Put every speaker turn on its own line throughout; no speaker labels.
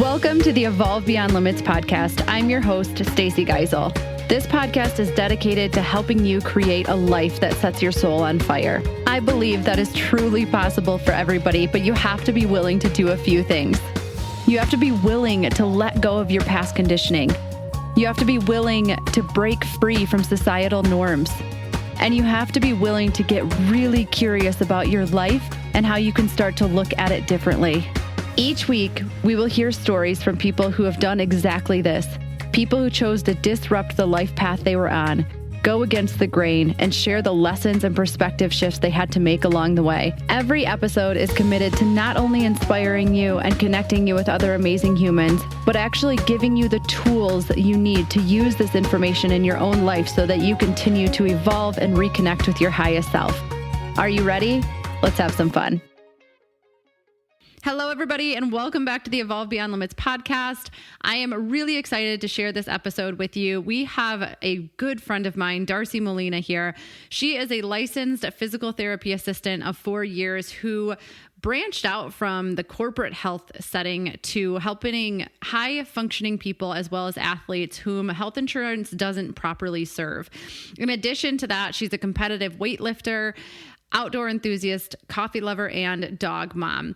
Welcome to the Evolve Beyond Limits podcast. I'm your host, Stacy Geisel. This podcast is dedicated to helping you create a life that sets your soul on fire. I believe that is truly possible for everybody, but you have to be willing to do a few things. You have to be willing to let go of your past conditioning. You have to be willing to break free from societal norms. And you have to be willing to get really curious about your life and how you can start to look at it differently. Each week, we will hear stories from people who have done exactly this. People who chose to disrupt the life path they were on, go against the grain, and share the lessons and perspective shifts they had to make along the way. Every episode is committed to not only inspiring you and connecting you with other amazing humans, but actually giving you the tools that you need to use this information in your own life so that you continue to evolve and reconnect with your highest self. Are you ready? Let's have some fun. Hello, everybody, and welcome back to the Evolve Beyond Limits podcast. I am really excited to share this episode with you. We have a good friend of mine, Darci Molina, here. She is a licensed physical therapy assistant of 4 years who branched out from the corporate health setting to helping high-functioning people as well as athletes whom health insurance doesn't properly serve. In addition to that, she's a competitive weightlifter, outdoor enthusiast, coffee lover, and dog mom.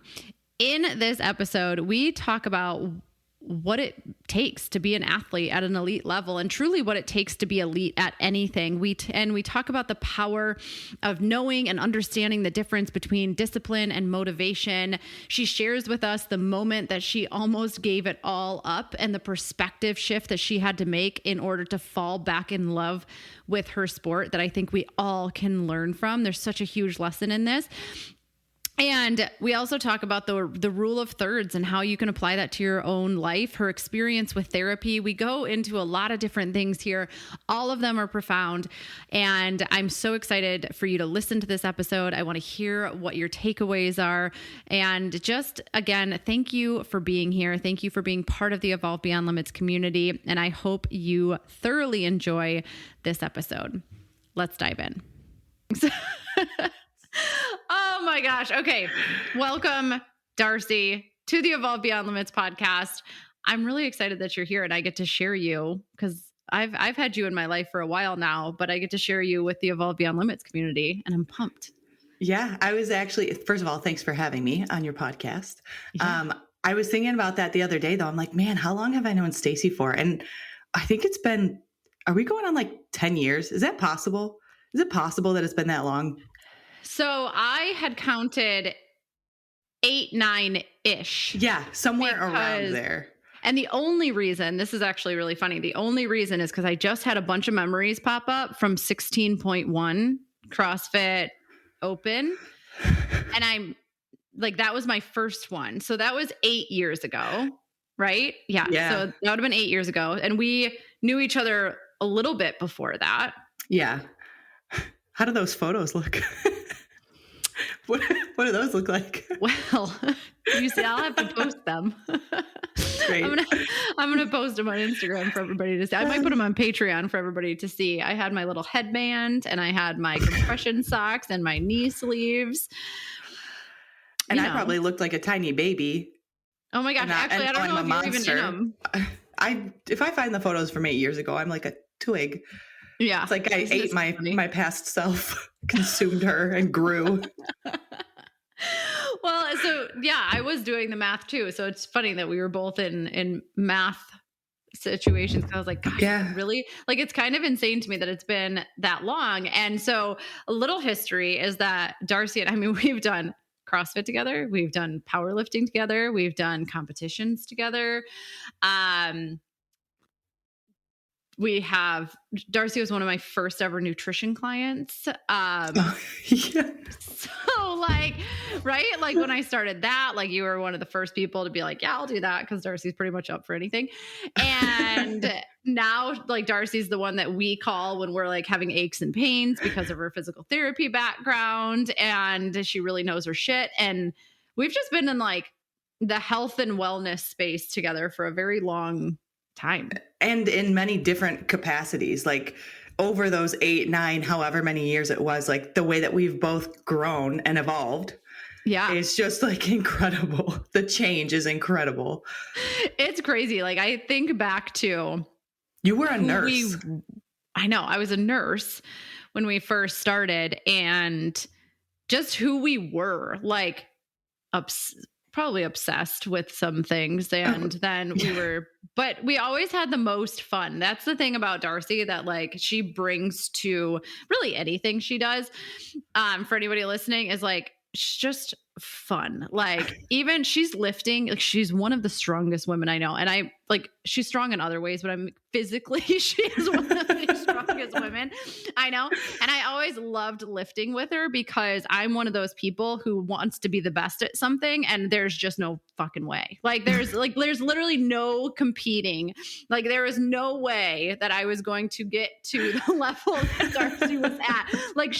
In this episode, we talk about what it takes to be an athlete at an elite level and truly what it takes to be elite at anything. We talk about the power of knowing and understanding the difference between discipline and motivation. She shares with us the moment that she almost gave it all up and the perspective shift that she had to make in order to fall back in love with her sport that I think we all can learn from. There's such a huge lesson in this. And we also talk about the rule of thirds and how you can apply that to your own life, her experience with therapy. We go into a lot of different things here. All of them are profound. And I'm so excited for you to listen to this episode. I want to hear what your takeaways are. And just, again, thank you for being here. Thank you for being part of the Evolve Beyond Limits community. And I hope you thoroughly enjoy this episode. Let's dive in. Oh my gosh. Okay. Welcome, Darci, to the Evolve Beyond Limits podcast. I'm really excited that you're here and I get to share you because I've had you in my life for a while now, but I get to share you with the Evolve Beyond Limits community and I'm pumped.
Yeah, I was actually, first of all, thanks for having me on your podcast.
Yeah.
I was thinking about that the other day though. I'm like, man, how long have I known Stacy for? And I think it's been, are we going on like 10 years? Is that possible? Is it possible that it's been that long?
So I had counted 8, 9-ish.
Yeah, somewhere around there.
And the only reason, this is actually really funny, the only reason is because I just had a bunch of memories pop up from 16.1 CrossFit Open. And I'm like, that was my first one. So that was 8 years ago, right? Yeah. So that would have been 8 years ago. And we knew each other a little bit before that.
Yeah. How do those photos look? What do those look like?
Well, you see, I'll have to post them.
Great.
I'm gonna post them on Instagram for everybody to see. I might put them on Patreon for everybody to see. I had my little headband and I had my compression socks and my knee sleeves.
And I probably looked like a tiny baby.
Oh my gosh. Actually, I don't know if you're even in them.
If I find the photos from 8 years ago, I'm like a twig.
Yeah.
It's like I ate my past self, consumed her and grew.
Well, so yeah, I was doing the math too. So it's funny that we were both in math situations. I was like, gosh, really? Like, it's kind of insane to me that it's been that long. And so a little history is that Darci and we've done CrossFit together. We've done powerlifting together. We've done competitions together. Darci was one of my first ever nutrition clients. So like, right? Like when I started that, like you were one of the first people to be like, yeah, I'll do that. Cause Darci's pretty much up for anything. And now like Darci's the one that we call when we're like having aches and pains because of her physical therapy background. And she really knows her shit. And we've just been in like the health and wellness space together for a very long time.
And in many different capacities, like over those 8, 9, however many years it was, like the way that we've both grown and evolved
Yeah.
It's just like incredible. The change is incredible.
It's crazy. Like I think back to
You were a
who
nurse.
I know I was a nurse when we first started, and just who we were, like probably obsessed with some things. And then but we always had the most fun. That's the thing about Darci, that like she brings to really anything she does. For anybody listening, is like, she's just fun. Like even she's lifting, like she's one of the strongest women I know. And I like, she's strong in other ways, but I'm physically, she is one of the strongest women I know. And I always loved lifting with her because I'm one of those people who wants to be the best at something. And there's just no fucking way. Like there's literally no competing. Like there was no way that I was going to get to the level that Darci was at. Like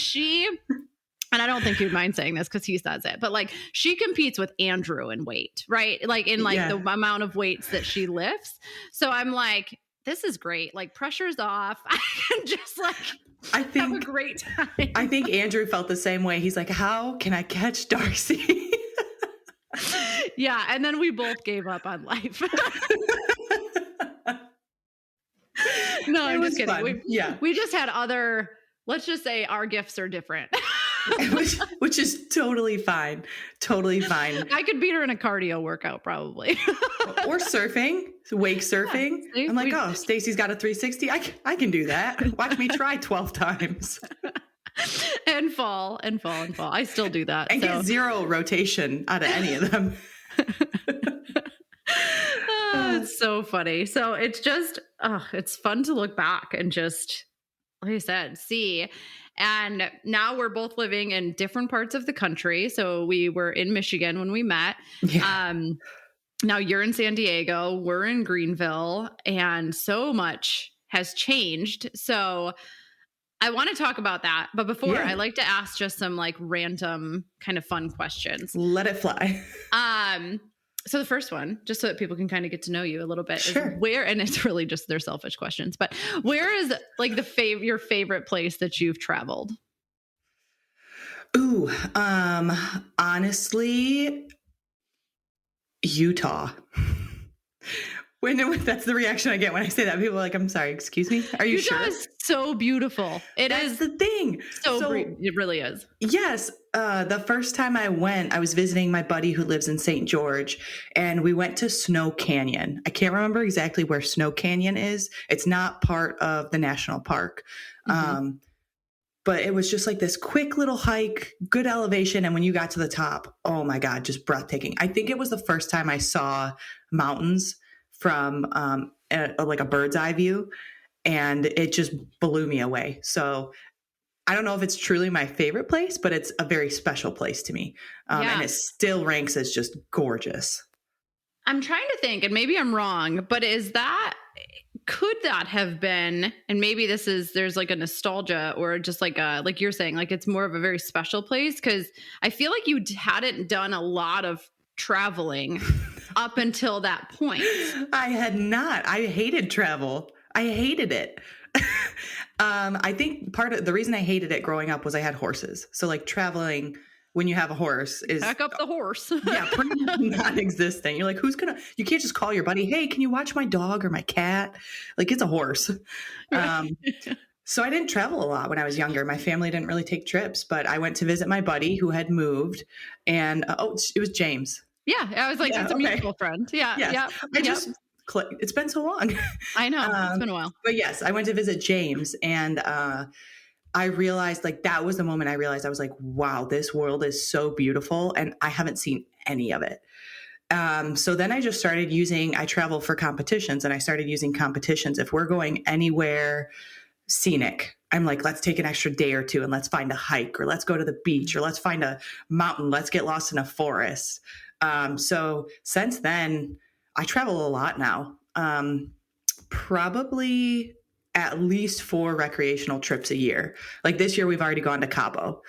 and I don't think you'd mind saying this because he says it, but like she competes with Andrew in weight, right? Like in like the amount of weights that she lifts. So I'm like, this is great. Like pressure's off. I can just like have a great time.
I think Andrew felt the same way. He's like, how can I catch Darci?
Yeah. And then we both gave up on life. No, I'm just kidding. We just had other, let's just say our gifts are different.
which is totally fine. Totally fine.
I could beat her in a cardio workout probably.
Or surfing, wake surfing. Yeah, I'm like, oh, Stacy's got a 360. I can do that. Watch me try 12 times.
and fall. I still do that.
And get zero rotation out of any of them.
It's so funny. So it's just, it's fun to look back and just, like I said, see. And now we're both living in different parts of the country. So we were in Michigan when we met. Yeah. Now you're in San Diego, we're in Greenville, and so much has changed. So I want to talk about that. But before, I like to ask just some like random kind of fun questions.
Let it fly.
So the first one, just so that people can kind of get to know you a little bit,
sure.
is where, and it's really just their selfish questions, but where is like your favorite place that you've traveled?
Ooh, honestly, Utah. That's the reaction I get when I say that. People are like, I'm sorry, excuse me? Are you
Utah
sure?
Is so beautiful. That's
the thing.
So it really is.
Yes. The first time I went, I was visiting my buddy who lives in St. George, and we went to Snow Canyon. I can't remember exactly where Snow Canyon is. It's not part of the national park. Mm-hmm. But it was just like this quick little hike, good elevation. And when you got to the top, oh my God, just breathtaking. I think it was the first time I saw mountains from like a bird's eye view, and it just blew me away. So I don't know if it's truly my favorite place, but it's a very special place to me. And it still ranks as just gorgeous.
I'm trying to think, and maybe I'm wrong, but could that have been, and maybe there's like a nostalgia or just like like you're saying, like it's more of a very special place, because I feel like you hadn't done a lot of traveling up until that point.
I had not. I hated travel. I hated it. I think part of the reason I hated it growing up was I had horses. So like traveling when you have a horse is
pack up the horse.
pretty much non-existent. You're like, you can't just call your buddy, hey, can you watch my dog or my cat? Like it's a horse. So I didn't travel a lot when I was younger. My family didn't really take trips, but I went to visit my buddy who had moved, and it was James.
Yeah. I was like, it's a mutual friend. Yeah.
Yes. Yeah. It's been so long.
I know. It's been a while.
But yes, I went to visit James, and I realized, like, that was the moment I realized, I was like, wow, this world is so beautiful, and I haven't seen any of it. So then I just started I travel for competitions, and I started using competitions. If we're going anywhere scenic, I'm like, let's take an extra day or two and let's find a hike, or let's go to the beach, or let's find a mountain. Let's get lost in a forest. So since then, I travel a lot now. Probably at least 4 recreational trips a year. Like this year, we've already gone to Cabo,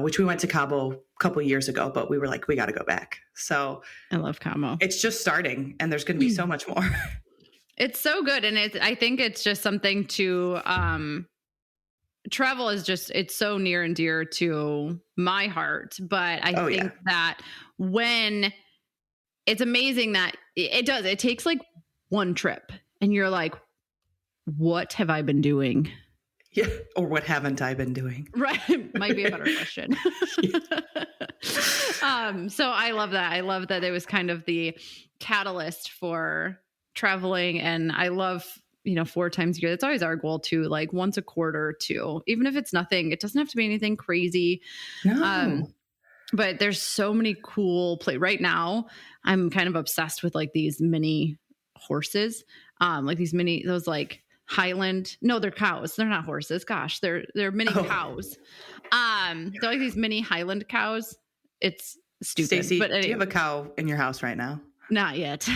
which we went to Cabo a couple of years ago, but we were like, we got to go back. So
I love Cabo.
It's just starting, and there's going to be so much more.
It's so good. And I think it's just something to, travel is just, it's so near and dear to my heart. But I think that when it's amazing that it takes like one trip and you're like, what have I been doing?
Yeah. Or what haven't I been doing?
Right. Might be a better question. So I love that. I love that it was kind of the catalyst for traveling. And I love, 4 times a year. That's always our goal too, like once a quarter too, even if it's nothing, it doesn't have to be anything crazy.
No.
But there's so many cool right now. I'm kind of obsessed with like these mini horses, like those like Highland. No, they're cows. They're not horses. Gosh, they're mini cows. They're like these mini Highland cows. It's stupid.
Stacey,
but anyway,
do you have a cow in your house right now?
Not yet.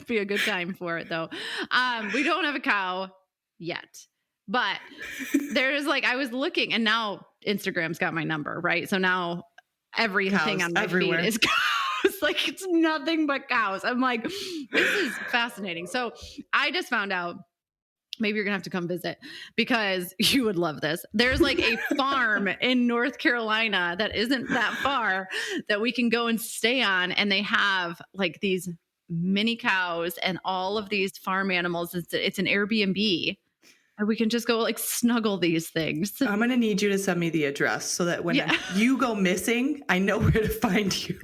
Be a good time for it though. We don't have a cow yet, but there's like, I was looking and now Instagram's got my number, right? So now everything cows on my feed is cows. Like it's nothing but cows. I'm like, this is fascinating. So I just found out, maybe you're gonna have to come visit because you would love this. There's like a farm in North Carolina that isn't that far that we can go and stay on. And they have like these mini cows and all of these farm animals. It's an Airbnb. And we can just go like snuggle these things.
I'm going to need you to send me the address so that when you go missing, I know where to find you.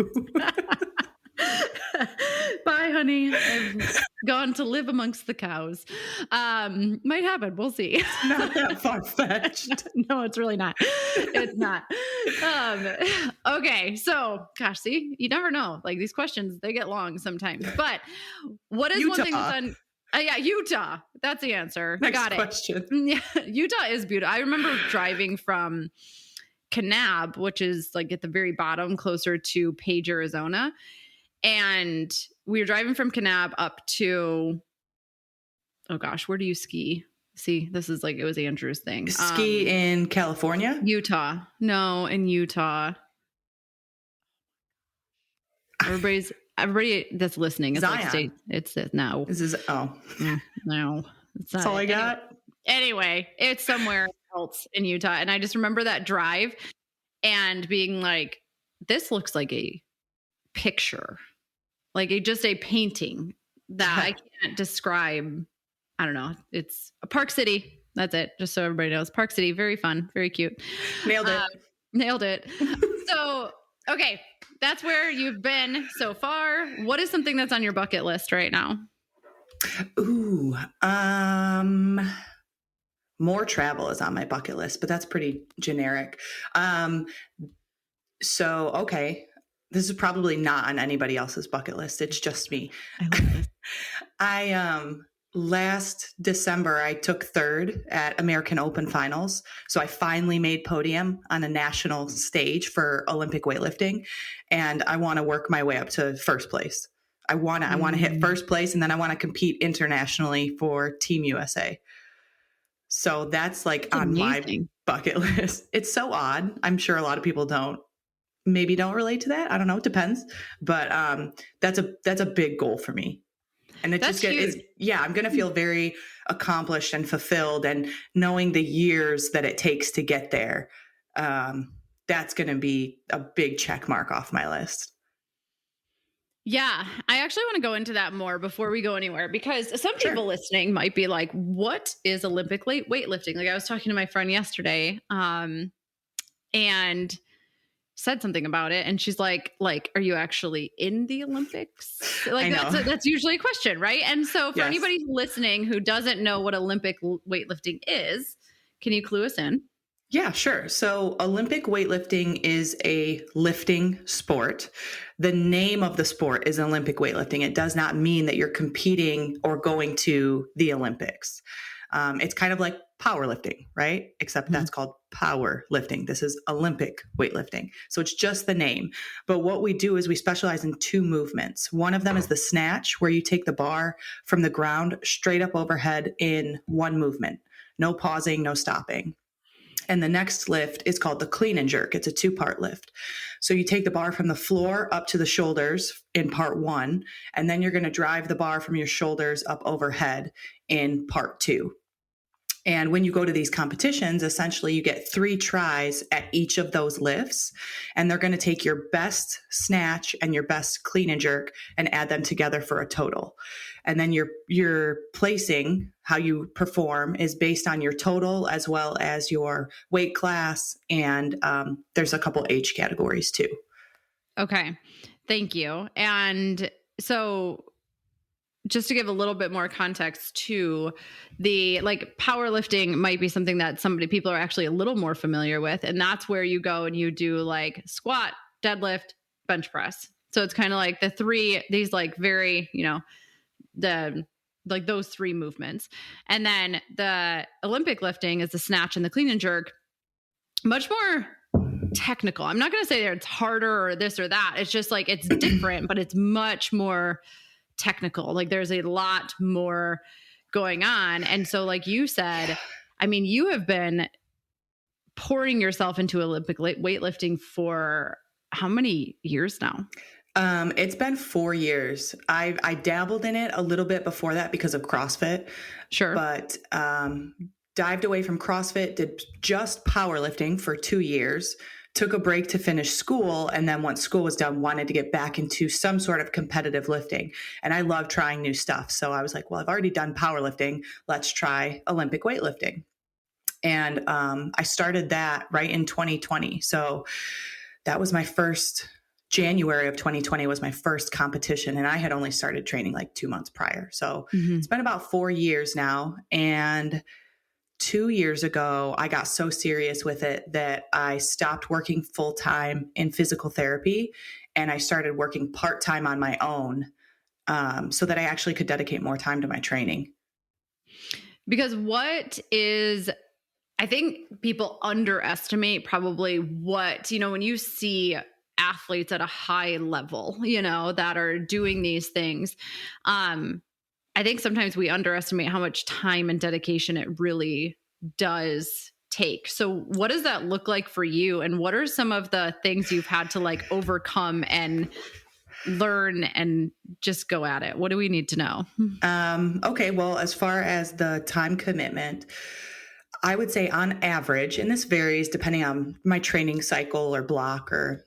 Bye, honey. I've gone to live amongst the cows. Might happen. We'll see.
It's not that far-fetched.
No, it's really not. It's not. Okay. So, gosh, see, you never know. Like these questions, they get long sometimes. But what is one thing that's on... Utah. That's the answer.
Next
Got it.
question.
Yeah, Utah is beautiful. I remember driving from Kanab, which is like at the very bottom, closer to Page, Arizona. And we were driving from Kanab up to, oh gosh, where do you ski? See, this is like, it was Andrew's thing.
Ski in California?
Utah. No, in Utah. Everybody that's listening is
Zion.
Like state. It's no.
This is
no. It's not.
That's all I got.
Anyway, it's somewhere else in Utah, and I just remember that drive and being like, "This looks like a picture, like just a painting that I can't describe." I don't know. It's a Park City. That's it. Just so everybody knows, Park City. Very fun. Very cute.
Nailed it.
Nailed it. So, okay. That's where you've been so far. What is something that's on your bucket list right now?
Ooh, more travel is on my bucket list, but that's pretty generic. So, okay. This is probably not on anybody else's bucket list. It's just me.
I love this.
Last December, I took third at American Open finals. So I finally made podium on a national stage for Olympic weightlifting. And I want to work my way up to first place. I want to hit first place, and then I want to compete internationally for Team USA. So that's like on my bucket list. It's so odd. I'm sure a lot of people don't relate to that. I don't know. It depends. But that's a big goal for me. And it just I'm going to feel very accomplished and fulfilled, and knowing the years that it takes to get there. That's going to be a big check mark off my list.
Yeah, I actually want to go into that more before we go anywhere, because some people listening might be like, what is Olympic weightlifting? Like I was talking to my friend yesterday, and said something about it, and she's like, are you actually in the Olympics? Like that's usually a question, right? And so for anybody listening who doesn't know what Olympic weightlifting is, can you clue us in?
Yeah, sure. So Olympic weightlifting is a lifting sport. The name of the sport is Olympic weightlifting. It does not mean that you're competing or going to the Olympics. It's kind of like powerlifting, right? Except that's called powerlifting. This is Olympic weightlifting. So it's just the name. But what we do is we specialize in 2 movements. One of them is the snatch, where you take the bar from the ground straight up overhead in one movement. No pausing, no stopping. And the next lift is called the clean and jerk. It's a 2-part lift. So you take the bar from the floor up to the shoulders in part 1, and then you're going to drive the bar from your shoulders up overhead in part 2. And when you go to these competitions, essentially you get 3 tries at each of those lifts, and they're going to take your best snatch and your best clean and jerk and add them together for a total. And then your placing, how you perform, is based on your total as well as your weight class, and there's a couple age categories too.
Okay, thank you. And so, just to give a little bit more context to the powerlifting might be something that people are actually a little more familiar with. And that's where you go and you do like squat, deadlift, bench press. So it's kind of like these very, those 3 movements. And then the Olympic lifting is the snatch and the clean and jerk, much more technical. I'm not going to say that it's harder or this or that. It's just like, it's different, but it's much more technical. Like there's a lot more going on. And so like you said, I mean, you have been pouring yourself into Olympic weightlifting for how many years now?
It's been 4 years. I dabbled in it a little bit before that because of CrossFit.
Sure.
But dived away from CrossFit, did just powerlifting for 2 years, took a break to finish school, and then once school was done, wanted to get back into some sort of competitive lifting. And I love trying new stuff. So I was like, well, I've already done powerlifting. Let's try Olympic weightlifting. And I started that right in 2020. So that was my first, January of 2020 was my first competition. And I had only started training like 2 months prior. So It's been about 4 years now. And 2 years ago, I got so serious with it that I stopped working full-time in physical therapy, and I started working part-time on my own, so that I actually could dedicate more time to my training.
Because I think people underestimate probably when you see athletes at a high level, that are doing these things, I think sometimes we underestimate how much time and dedication it really does take. So what does that look like for you? And what are some of the things you've had to overcome and learn and just go at it? What do we need to know?
Okay. Well, as far as the time commitment, I would say on average, and this varies depending on my training cycle or block or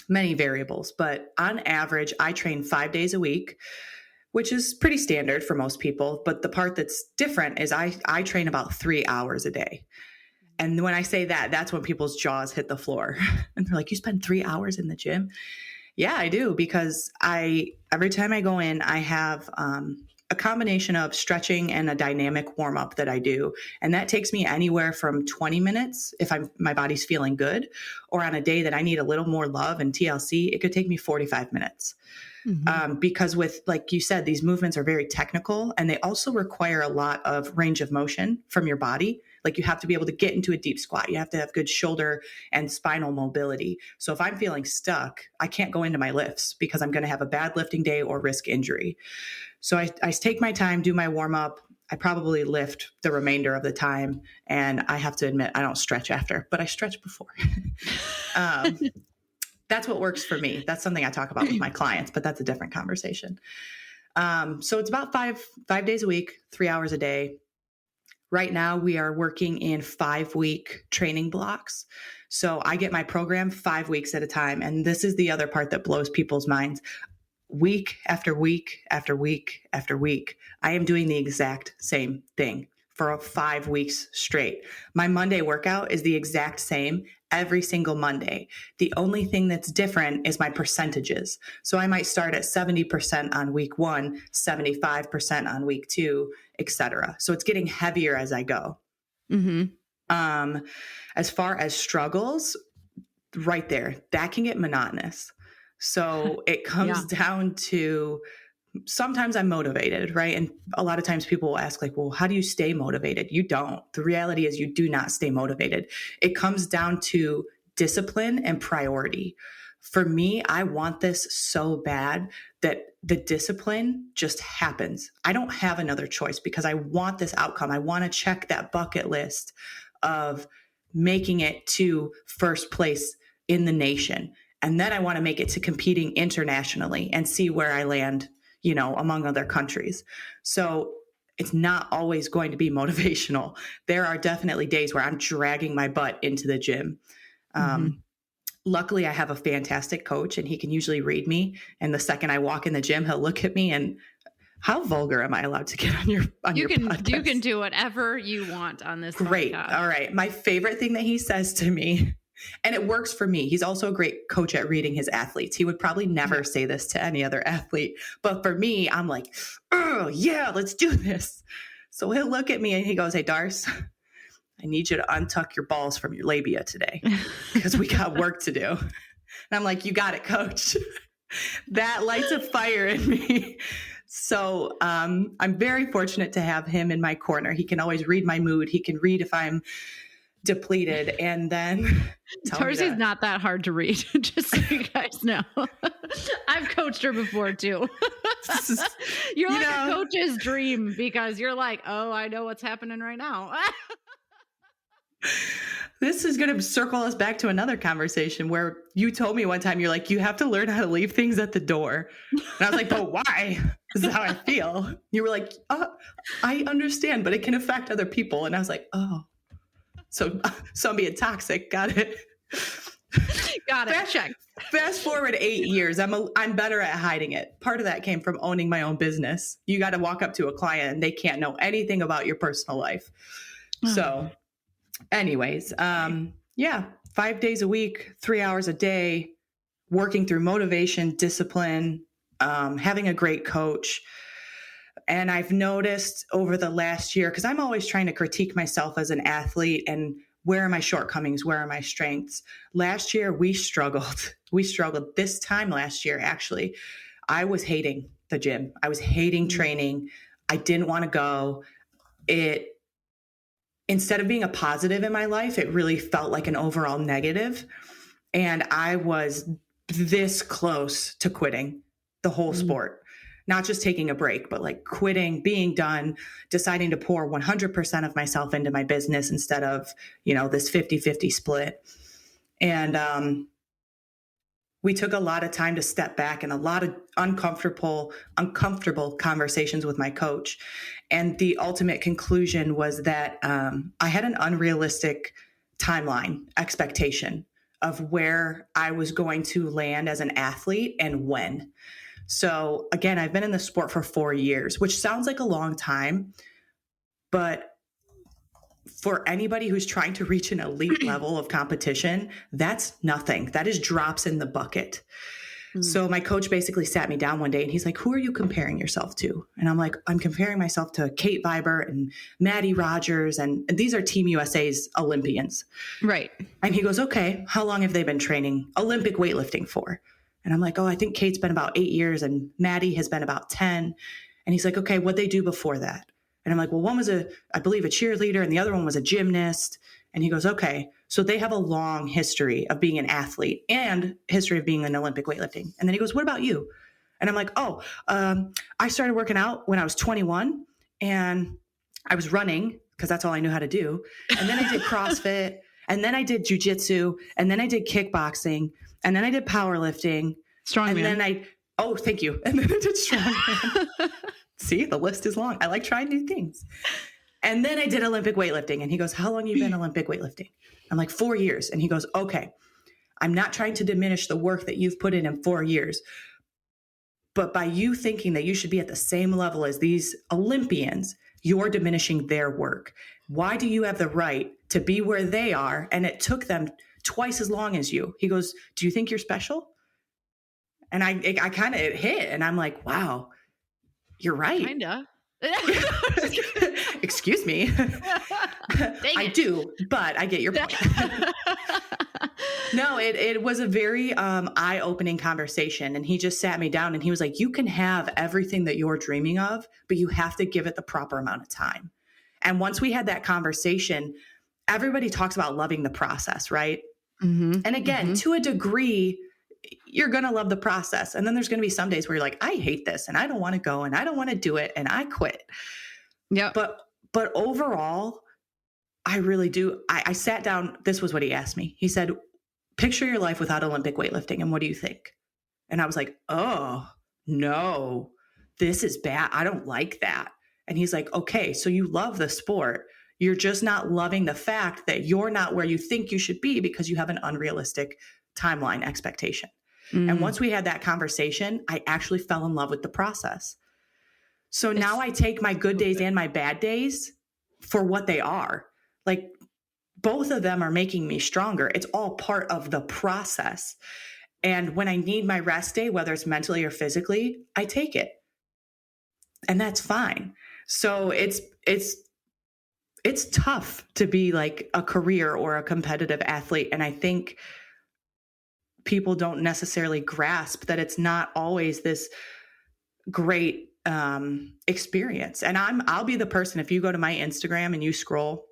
many variables, but on average, I train 5 days a week, which is pretty standard for most people. But the part that's different is I train about 3 hours a day. And when I say that, that's when people's jaws hit the floor. And they're like, you spend 3 hours in the gym? Yeah, I do. Because every time I go in, I have a combination of stretching and a dynamic warm up that I do. And that takes me anywhere from 20 minutes if my body's feeling good, or on a day that I need a little more love and TLC, it could take me 45 minutes. Because with, like you said, these movements are very technical, and they also require a lot of range of motion from your body. Like you have to be able to get into a deep squat. You have to have good shoulder and spinal mobility. So if I'm feeling stuck, I can't go into my lifts because I'm going to have a bad lifting day or risk injury. So I take my time, do my warm up. I probably lift the remainder of the time. And I have to admit, I don't stretch after, but I stretch before. That's what works for me. That's something I talk about with my clients, but that's a different conversation. So it's about five days a week, 3 hours a day. Right now we are working in 5-week training blocks. So I get my program 5 weeks at a time. And this is the other part that blows people's minds. Week after week after week after week, I am doing the exact same thing for 5 weeks straight. My Monday workout is the exact same every single Monday. The only thing that's different is my percentages. So I might start at 70% on week 1, 75% on week 2, etc. So it's getting heavier as I go. As far as struggles, right there, that can get monotonous. So it comes down to, sometimes I'm motivated, right? And a lot of times people will ask like, well, how do you stay motivated? You don't. The reality is you do not stay motivated. It comes down to discipline and priority. For me, I want this so bad that the discipline just happens. I don't have another choice because I want this outcome. I want to check that bucket list of making it to first place in the nation. And then I want to make it to competing internationally and see where I land, among other countries. So it's not always going to be motivational. There are definitely days where I'm dragging my butt into the gym. Luckily, I have a fantastic coach and he can usually read me. And the second I walk in the gym, he'll look at me and how vulgar am I allowed to get on your podcast?
You can do whatever you want on this
Great.
podcast.
All right. My favorite thing that he says to me, and it works for me. He's also a great coach at reading his athletes. He would probably never say this to any other athlete. But for me, I'm like, oh, yeah, let's do this. So he'll look at me and he goes, hey, Darce, I need you to untuck your balls from your labia today because we got work to do. And I'm like, you got it, coach. That lights a fire in me. So I'm very fortunate to have him in my corner. He can always read my mood. He can read if I'm depleted. And then
Darci's not that hard to read, just so you guys know. I've coached her before too. You're like a coach's dream because you're like, oh, I know what's happening right now.
This is going to circle us back to another conversation where you told me one time, you're like, you have to learn how to leave things at the door. And I was like, but why? This is how I feel. You were like, I understand, but it can affect other people. And I was like, oh, so I'm being toxic. Got it.
Got it. Check.
Fast forward 8 years. I'm better at hiding it. Part of that came from owning my own business. You got to walk up to a client and they can't know anything about your personal life. So anyways, 5 days a week, 3 hours a day, working through motivation, discipline, having a great coach. And I've noticed over the last year, because I'm always trying to critique myself as an athlete and where are my shortcomings? Where are my strengths? Last year, we struggled. This time last year, actually, I was hating the gym. I was hating training. I didn't want to go. Instead of being a positive in my life, it really felt like an overall negative. And I was this close to quitting the whole sport, not just taking a break, but like quitting, being done, deciding to pour 100% of myself into my business instead of, this 50-50 split. And we took a lot of time to step back and a lot of uncomfortable conversations with my coach. And the ultimate conclusion was that I had an unrealistic timeline expectation of where I was going to land as an athlete and when. So again, I've been in the sport for 4 years, which sounds like a long time, but for anybody who's trying to reach an elite level of competition, that's nothing. That is drops in the bucket. So my coach basically sat me down one day and he's like, who are you comparing yourself to? And I'm like, I'm comparing myself to Kate Vibert and Maddie Rogers. And these are Team USA's Olympians. Right. And he goes, okay, how long have they been training Olympic weightlifting for? And I'm like, oh, I think Kate's been about 8 years and Maddie has been about 10. And he's like, okay, what'd they do before that? And I'm like, well, one was I believe a cheerleader and the other one was a gymnast. And he goes, okay, so they have a long history of being an athlete and history of being in Olympic weightlifting. And then he goes, what about you? And I'm like, I started working out when I was 21 and I was running because that's all I knew how to do. And then I did CrossFit and then I did jujitsu and then I did kickboxing and then I did powerlifting.
Strongman.
And then thank you. And then I did strongman. See, the list is long. I like trying new things. And then I did Olympic weightlifting. And he goes, how long have you been Olympic weightlifting? I'm like, 4 years. And he goes, okay, I'm not trying to diminish the work that you've put in 4 years. But by you thinking that you should be at the same level as these Olympians, you're diminishing their work. Why do you have the right to be where they are? And it took them twice as long as you. He goes, do you think you're special? And I kind of hit. And I'm like, wow, you're right.
Kinda.
Excuse me. I do, but I get your point. No, it was a very eye-opening conversation. And he just sat me down and he was like, you can have everything that you're dreaming of, but you have to give it the proper amount of time. And once we had that conversation, everybody talks about loving the process, right? Mm-hmm. And again, to a degree, you're going to love the process. And then there's going to be some days where you're like, I hate this and I don't want to go and I don't want to do it and I quit. Yeah. But overall, I really do. I sat down. This was what he asked me. He said, picture your life without Olympic weightlifting. And what do you think? And I was like, oh, no, this is bad. I don't like that. And he's like, okay, so you love the sport. You're just not loving the fact that you're not where you think you should be because you have an unrealistic timeline expectation. And once we had that conversation, I actually fell in love with the process. So now I take my good days and my bad days for what they are. Like, both of them are making me stronger. It's all part of the process. And when I need my rest day, whether it's mentally or physically, I take it. And that's fine. So it's tough to be like a career or a competitive athlete. And I think people don't necessarily grasp that it's not always this great experience. And I'll be the person, if you go to my Instagram and you scroll,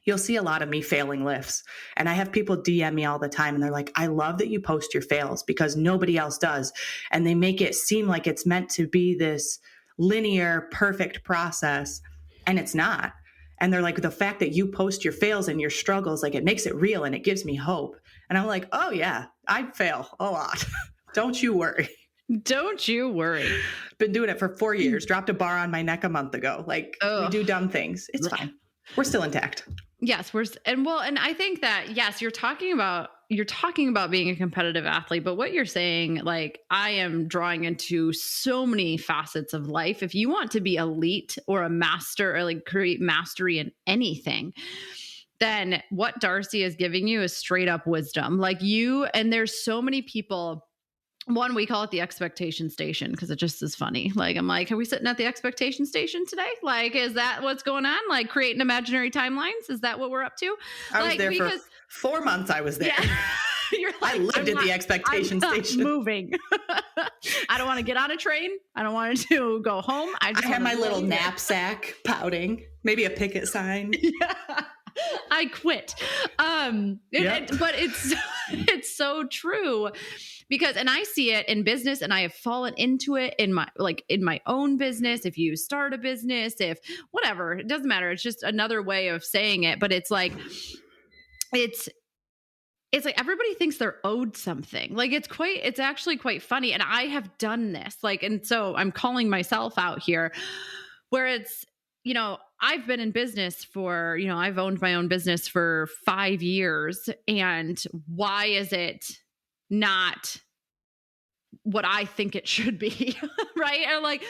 you'll see a lot of me failing lifts. And I have people DM me all the time and they're like, I love that you post your fails because nobody else does. And they make it seem like it's meant to be this linear, perfect process. And it's not. And they're like, the fact that you post your fails and your struggles, like, it makes it real and it gives me hope. And I'm like, oh yeah, I fail a lot. Don't you worry.
Don't you worry.
Been doing it for 4 years. Dropped a bar on my neck a month ago. Like, we do dumb things. It's fine. We're still intact.
Yes, and I think that, yes, you're talking about being a competitive athlete, but what you're saying, like, I am drawing into so many facets of life. If you want to be elite or a master or like create mastery in anything, then what Darci is giving you is straight up wisdom. Like, and there's so many people. One, we call it the expectation station because it just is funny. Like, I'm like, are we sitting at the expectation station today? Like, is that what's going on? Like, creating imaginary timelines? Is that what we're up to?
I was there for 4 months. I was there. Yeah.
You're like,
I lived at the expectation station.
Moving. I don't want to get on a train. I don't want to go home. I
have my little knapsack pouting, maybe a picket sign.
Yeah. I quit. But it's so true. Because, and I see it in business and I have fallen into it in my own business. If you start a business, if whatever, it doesn't matter. It's just another way of saying it. But it's like everybody thinks they're owed something. Like, it's actually quite funny. And I have done this, like, and so I'm calling myself out here where it's, I've been in business for, I've owned my own business for 5 years. And why is it not what I think it should be? Right.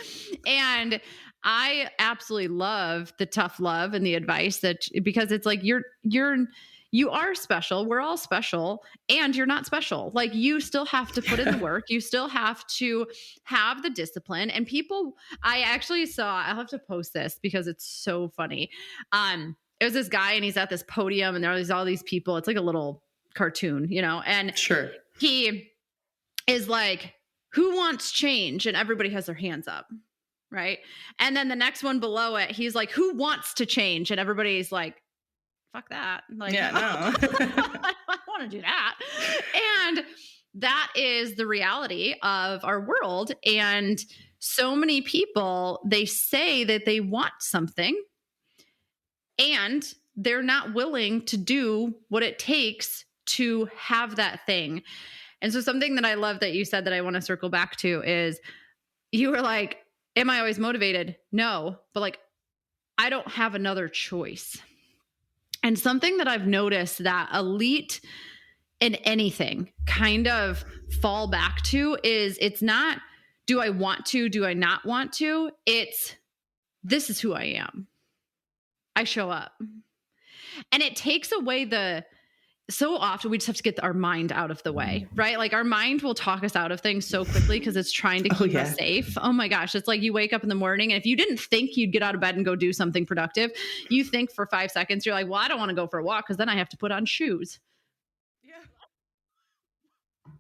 And I absolutely love the tough love and the advice because it's like, you are special. We're all special, and you're not special. Like, you still have to put in the work. You still have to have the discipline. And I'll have to post this because it's so funny. It was this guy and he's at this podium and there's all these people. It's like a little cartoon, and
sure.
He is like, who wants change? And everybody has their hands up. Right. And then the next one below it, he's like, who wants to change? And everybody's like, fuck that. Like,
yeah, no.
I want to do that. And that is the reality of our world. And so many people, they say that they want something and they're not willing to do what it takes to have that thing. And so something that I love that you said that I want to circle back to is you were like, am I always motivated? No, but like, I don't have another choice. And something that I've noticed that elite in anything kind of fall back to is it's not, do I want to, do I not want to? It's, this is who I am. I show up. And it takes away so often we just have to get our mind out of the way, right? Like, our mind will talk us out of things so quickly because it's trying to keep us safe. Oh my gosh. It's like you wake up in the morning and if you didn't think you'd get out of bed and go do something productive, you think for 5 seconds, you're like, well, I don't want to go for a walk because then I have to put on shoes. Yeah.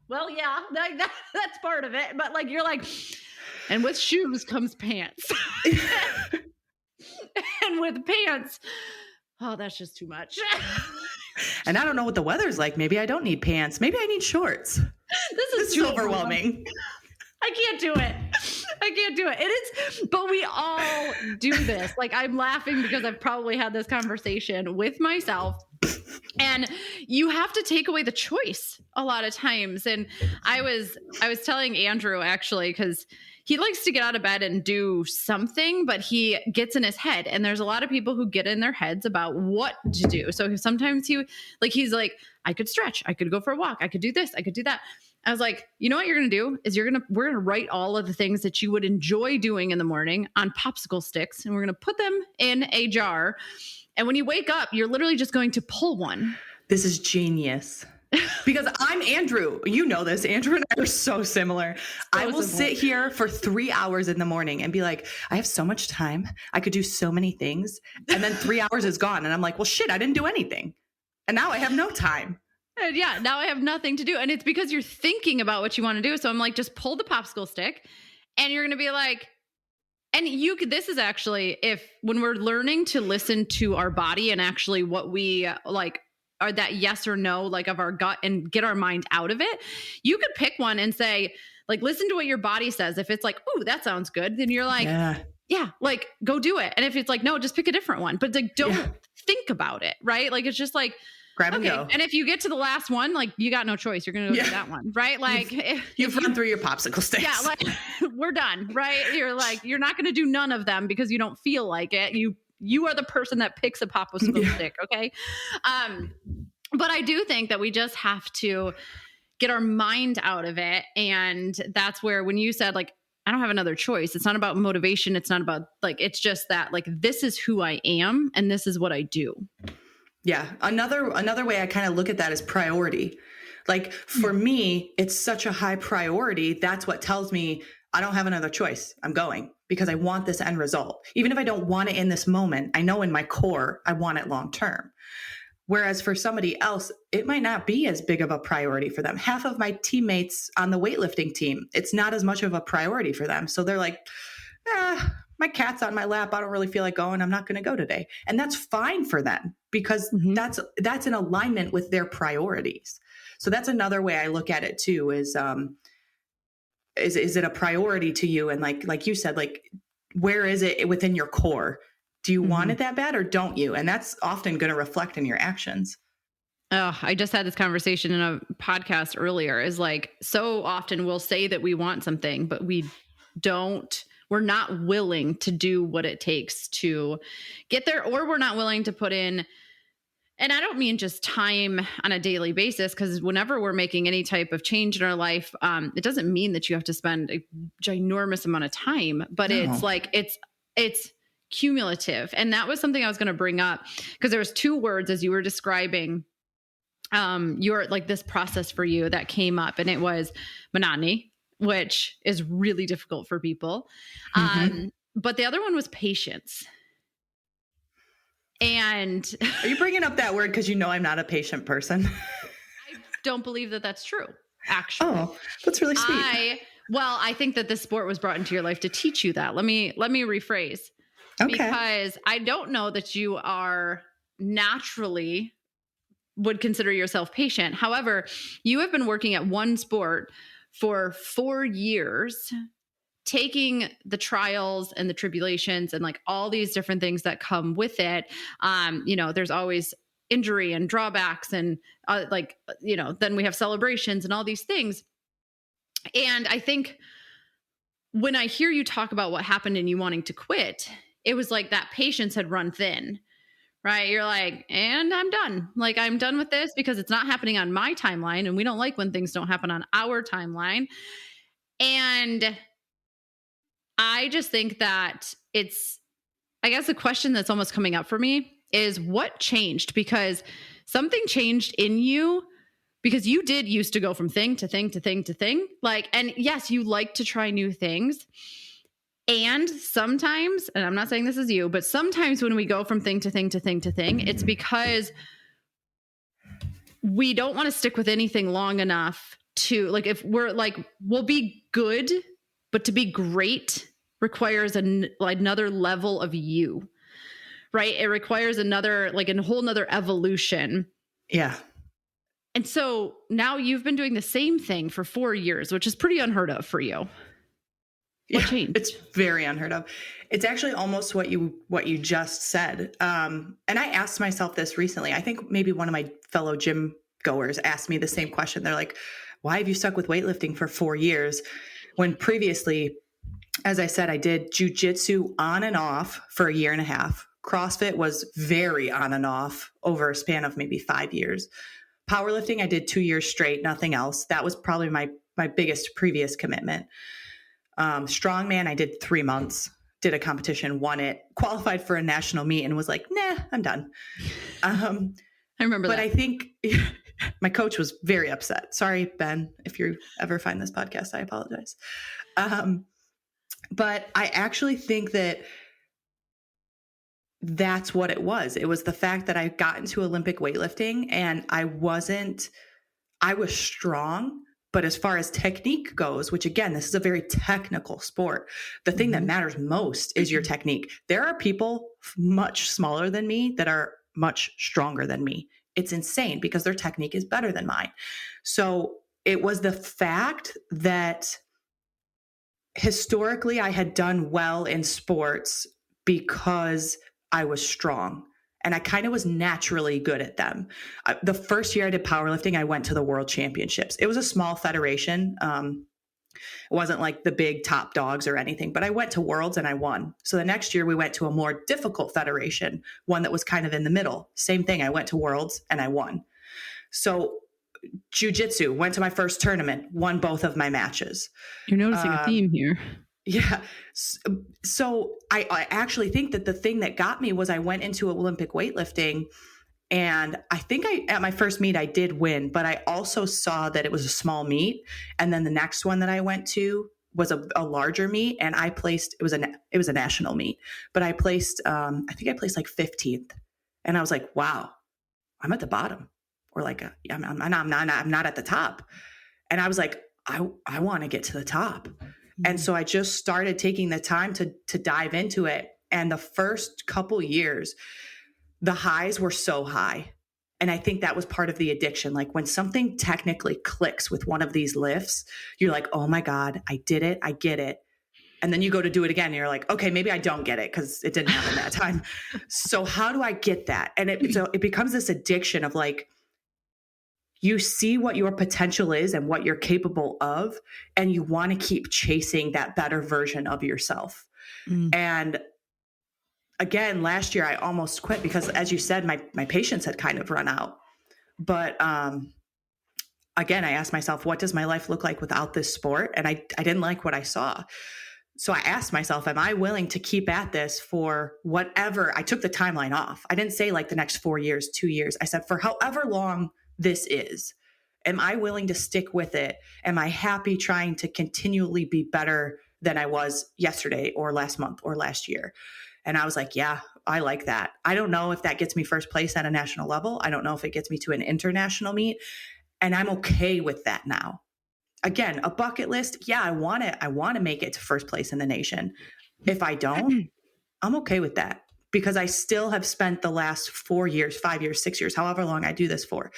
Well, yeah, that's part of it. But like, you're like, and with shoes comes pants. And with pants, oh, that's just too much.
And I don't know what the weather's like. Maybe I don't need pants. Maybe I need shorts. This is too overwhelming.
I can't do it. It is, but we all do this. Like, I'm laughing because I've probably had this conversation with myself. And you have to take away the choice a lot of times. And I was telling Andrew, actually, because he likes to get out of bed and do something, but he gets in his head. And there's a lot of people who get in their heads about what to do. So sometimes he's like, I could stretch, I could go for a walk, I could do this, I could do that. I was like, you know what you're going to do is we're going to write all of the things that you would enjoy doing in the morning on popsicle sticks, and we're going to put them in a jar. And when you wake up, you're literally just going to pull one.
This is genius. Because I'm Andrew. You know this. Andrew and I are so similar. I will sit here for 3 hours in the morning and be like, I have so much time. I could do so many things. And then 3 hours is gone. And I'm like, well, shit, I didn't do anything. And now I have no time.
And yeah, now I have nothing to do. And it's because you're thinking about what you want to do. So I'm like, just pull the popsicle stick, and you're going to be like, and this is actually, when we're learning to listen to our body and actually what we like are that yes or no, like of our gut, and get our mind out of it, you could pick one and say, like, listen to what your body says. If it's like, ooh, that sounds good, then you're like, yeah, like go do it. And if it's like, no, just pick a different one, but like, don't think about it. Right. Like, it's just like,
grab and go.
And if you get to the last one, like you got no choice. You're going to go do that one. Right. Like
you've run through your popsicle sticks.
Yeah. Like we're done. Right. You're like, you're not going to do none of them because you don't feel like it. You are the person that picks a popsicle stick. Okay. But I do think that we just have to get our mind out of it. And that's where, when you said like, I don't have another choice, it's not about motivation. It's not about like, it's just that like, this is who I am and this is what I do.
Yeah. Another way I kind of look at that is priority. Like for me, it's such a high priority. That's what tells me I don't have another choice. I'm going because I want this end result. Even if I don't want it in this moment, I know in my core, I want it long term. Whereas for somebody else, it might not be as big of a priority for them. Half of my teammates on the weightlifting team, it's not as much of a priority for them. So they're like, my cat's on my lap. I don't really feel like going. I'm not going to go today. And that's fine for them because that's in alignment with their priorities. So that's another way I look at it too, is it a priority to you? And like you said, like, where is it within your core? Do you want it that bad or don't you? And that's often going to reflect in your actions.
Oh, I just had this conversation in a podcast earlier, is like, so often we'll say that we want something, but we're not willing to do what it takes to get there, or we're not willing to put in. And I don't mean just time on a daily basis, because whenever we're making any type of change in our life, it doesn't mean that you have to spend a ginormous amount of time, but it's like, it's cumulative. And that was something I was going to bring up, because there was two words as you were describing your, like, this process for you that came up, and it was monotony, which is really difficult for people. But the other one was patience. And
are you bringing up that word because you know I'm not a patient person?
I don't believe that that's true, actually.
Oh, that's really sweet.
I think that this sport was brought into your life to teach you that. Let me rephrase. Okay. Because I don't know that you are naturally would consider yourself patient. However, you have been working at one sport for 4 years, taking the trials and the tribulations and like all these different things that come with it. There's always injury and drawbacks and then we have celebrations and all these things. And I think when I hear you talk about what happened and you wanting to quit, it was like that patience had run thin, right? You're like, and I'm done. Like, I'm done with this because it's not happening on my timeline. And we don't like when things don't happen on our timeline. And I just think that I guess the question that's almost coming up for me is what changed? Because something changed in you, because you did used to go from thing to thing to thing to thing. Like, and yes, you like to try new things. And sometimes, and I'm not saying this is you, but sometimes when we go from thing to thing to thing to thing, it's because we don't want to stick with anything long enough to, like, if we're like, we'll be good, but to be great requires another level of you, right? It requires another, like, a whole nother evolution.
Yeah.
And so now you've been doing the same thing for 4 years, which is pretty unheard of for you. What changed?
It's very unheard of. It's actually almost what you just said. And I asked myself this recently. I think maybe one of my fellow gym goers asked me the same question. They're like, why have you stuck with weightlifting for 4 years when previously as I said, I did jujitsu on and off for a year and a half. CrossFit was very on and off over a span of maybe 5 years. Powerlifting, I did 2 years straight, nothing else. That was probably my biggest previous commitment. Strongman, I did 3 months, did a competition, won it, qualified for a national meet, and was like, nah, I'm done.
I remember
but
that.
I think my coach was very upset. Sorry, Ben, if you ever find this podcast, I apologize. But I actually think that that's what it was. It was the fact that I got into Olympic weightlifting and I was strong, but as far as technique goes, which again, this is a very technical sport, the thing that matters most is your technique. There are people much smaller than me that are much stronger than me. It's insane because their technique is better than mine. So it was the fact that historically I had done well in sports because I was strong and I kind of was naturally good at them. The first year I did powerlifting, I went to the world championships. It was a small federation. It wasn't like the big top dogs or anything, but I went to worlds and I won. So the next year we went to a more difficult federation, one that was kind of in the middle. Same thing. I went to worlds and I won. So jiu-jitsu, went to my first tournament, won both of my matches.
You're noticing a theme here.
Yeah. So I actually think that the thing that got me was I went into Olympic weightlifting, and I think at my first meet I did win, but I also saw that it was a small meet. And then the next one that I went to was a larger meet, and I placed, it was a national meet, but I placed, I think I placed like 15th. And I was like, wow, I'm at the bottom, or like, I'm not at the top. And I was like, I want to get to the top. And so I just started taking the time to dive into it. And the first couple years, the highs were so high. And I think that was part of the addiction. Like when something technically clicks with one of these lifts, you're like, oh my God, I did it. I get it. And then you go to do it again. And you're like, okay, maybe I don't get it because it didn't happen that time. So how do I get that? And it becomes this addiction of like, you see what your potential is and what you're capable of, and you want to keep chasing that better version of yourself. And again, last year I almost quit because, as you said, my patience had kind of run out. But again, I asked myself, what does my life look like without this sport? And I didn't like what I saw. So I asked myself, am I willing to keep at this for whatever? I took the timeline off. I didn't say like the next 4 years, 2 years. I said, for however long this is, am I willing to stick with it? Am I happy trying to continually be better than I was yesterday or last month or last year? And I was like, yeah, I like that. I don't know if that gets me first place at a national level. I don't know if it gets me to an international meet. And I'm okay with that now. Again, a bucket list. Yeah, I want to make it to first place in the nation. If I don't, I'm okay with that, because I still have spent the last 4 years, 5 years, 6 years, however long I do this for,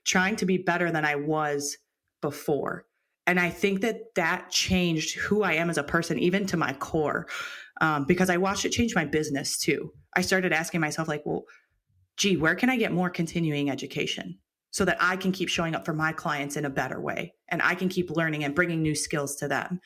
trying to be better than I was before. And I think that changed who I am as a person, even to my core, because I watched it change my business too. I started asking myself like, well, gee, where can I get more continuing education so that I can keep showing up for my clients in a better way, and I can keep learning and bringing new skills to them?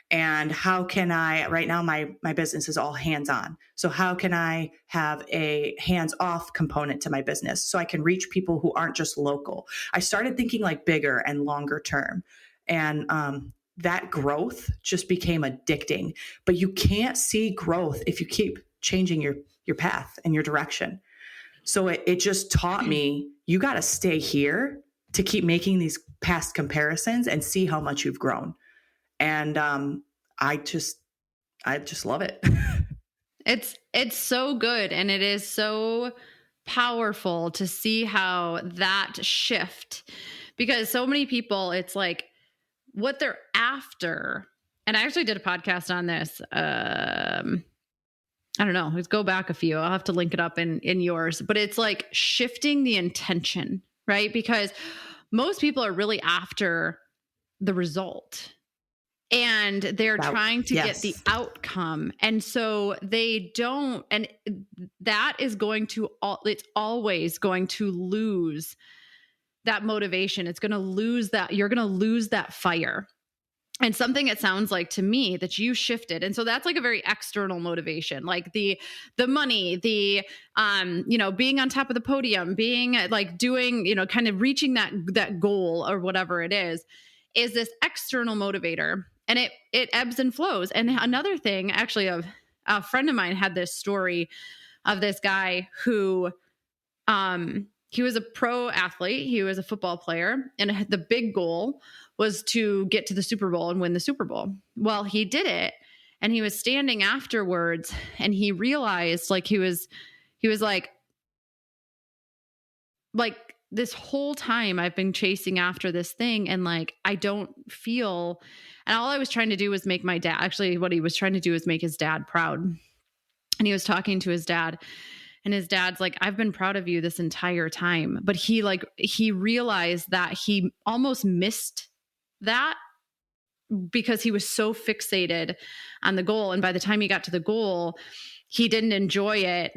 And how can I, right now, my business is all hands-on. So how can I have a hands-off component to my business so I can reach people who aren't just local? I started thinking like bigger and longer term. And that growth just became addicting. But you can't see growth if you keep changing your path and your direction. So it just taught me, you got to stay here to keep making these past comparisons and see how much you've grown. And I just love it.
It's so good. And it is so powerful to see how that shift, because so many people, it's like what they're after. And I actually did a podcast on this. I don't know. Let's go back a few. I'll have to link it up in yours, but it's like shifting the intention, right? Because most people are really after the result, and they're trying to get the outcome. And so they don't, and that is going to, it's always going to lose that motivation. It's going to lose that, you're going to lose that fire. And something it sounds like to me that you shifted. And so that's like a very external motivation, like the money, the being on top of the podium, being like doing, kind of reaching that goal or whatever it is this external motivator. And it ebbs and flows. And another thing, actually, a friend of mine had this story of this guy who he was a pro athlete. He was a football player, and the big goal was to get to the Super Bowl and win the Super Bowl. Well, he did it, and he was standing afterwards, and he realized like he was like this whole time I've been chasing after this thing, and like I don't feel, and all I was trying to do was make my dad, actually what he was trying to do was make his dad proud. And he was talking to his dad, and his dad's like, I've been proud of you this entire time. But he realized that he almost missed that because he was so fixated on the goal. And by the time he got to the goal, he didn't enjoy it.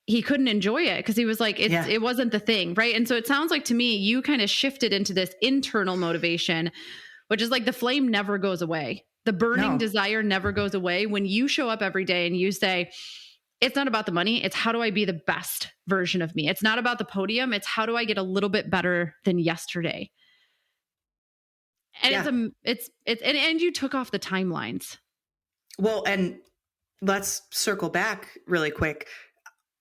He couldn't enjoy it because he was like, it wasn't the thing. Right. And so it sounds like to me, you kind of shifted into this internal motivation, which is like the flame never goes away. The burning desire never goes away. When you show up every day and you say, it's not about the money. It's how do I be the best version of me? It's not about the podium. It's how do I get a little bit better than yesterday? And and you took off the timelines.
Well, and let's circle back really quick.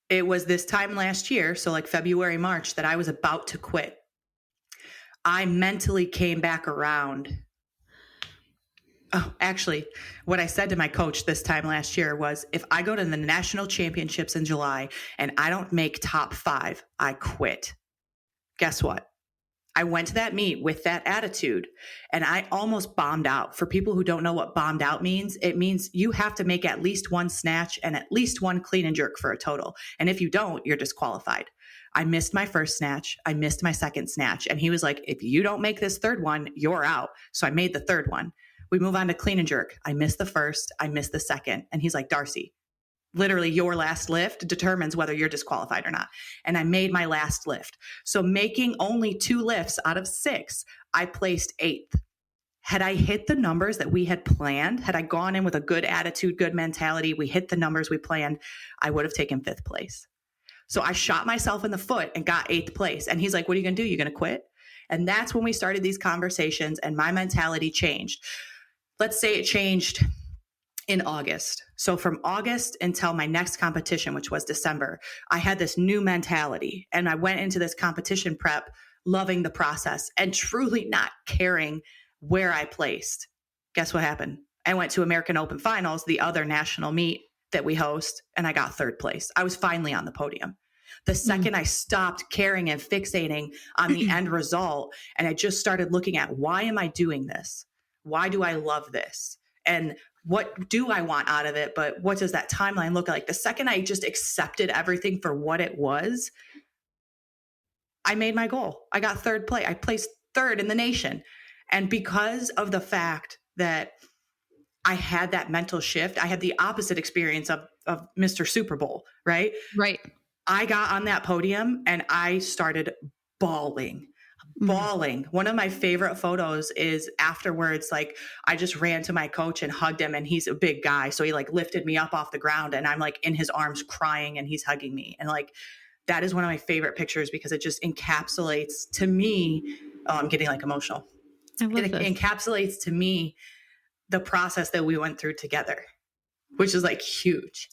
It was this time last year, so like February, March, that I was about to quit. I mentally came back around. Oh, actually, what I said to my coach this time last year was, if I go to the national championships in July and I don't make top 5, I quit. Guess what? I went to that meet with that attitude, and I almost bombed out. For people who don't know what bombed out means, it means you have to make at least one snatch and at least one clean and jerk for a total. And if you don't, you're disqualified. I missed my first snatch. I missed my second snatch. And he was like, if you don't make this third one, you're out. So I made the third one. We move on to clean and jerk. I missed the first. I missed the second. And he's like, Darci, literally your last lift determines whether you're disqualified or not. And I made my last lift. So making only 2 lifts out of 6, I placed 8th. Had I hit the numbers that we had planned, had I gone in with a good attitude, good mentality, we hit the numbers we planned, I would have taken 5th place. So I shot myself in the foot and got 8th place. And he's like, what are you going to do? You're going to quit? And that's when we started these conversations and my mentality changed. Let's say it changed in August. So from August until my next competition, which was December, I had this new mentality, and I went into this competition prep loving the process and truly not caring where I placed. Guess what happened? I went to American Open Finals, the other national meet that we host, and I got 3rd place. I was finally on the podium. The second I stopped caring and fixating on the end result, and I just started looking at, why am I doing this? Why do I love this? And what do I want out of it? But what does that timeline look like? The second I just accepted everything for what it was, I made my goal. I got 3rd place. I placed 3rd in the nation. And because of the fact that I had that mental shift, I had the opposite experience of Mr. Super Bowl, right?
Right.
I got on that podium and I started bawling. One of my favorite photos is afterwards, like I just ran to my coach and hugged him, and he's a big guy. So he like lifted me up off the ground and I'm like in his arms crying and he's hugging me. And like, that is one of my favorite pictures because it just encapsulates to me. Oh, I'm getting like emotional. It encapsulates to me the process that we went through together, which is like huge.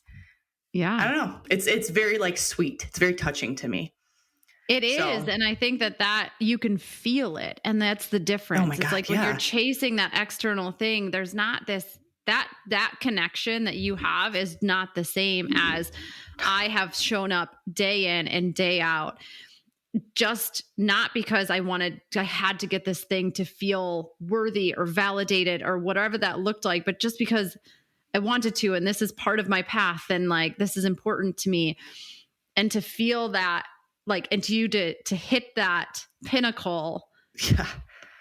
Yeah.
I don't know. It's very like sweet. It's very touching to me.
It is. And I think that you can feel it. And that's the difference.
Oh my God,
it's like when you're chasing that external thing, there's not that connection that you have is not the same as I have shown up day in and day out. Just not because I had to get this thing to feel worthy or validated or whatever that looked like, but just because I wanted to, and this is part of my path, and like, this is important to me. And to feel that, like, and to you to hit that pinnacle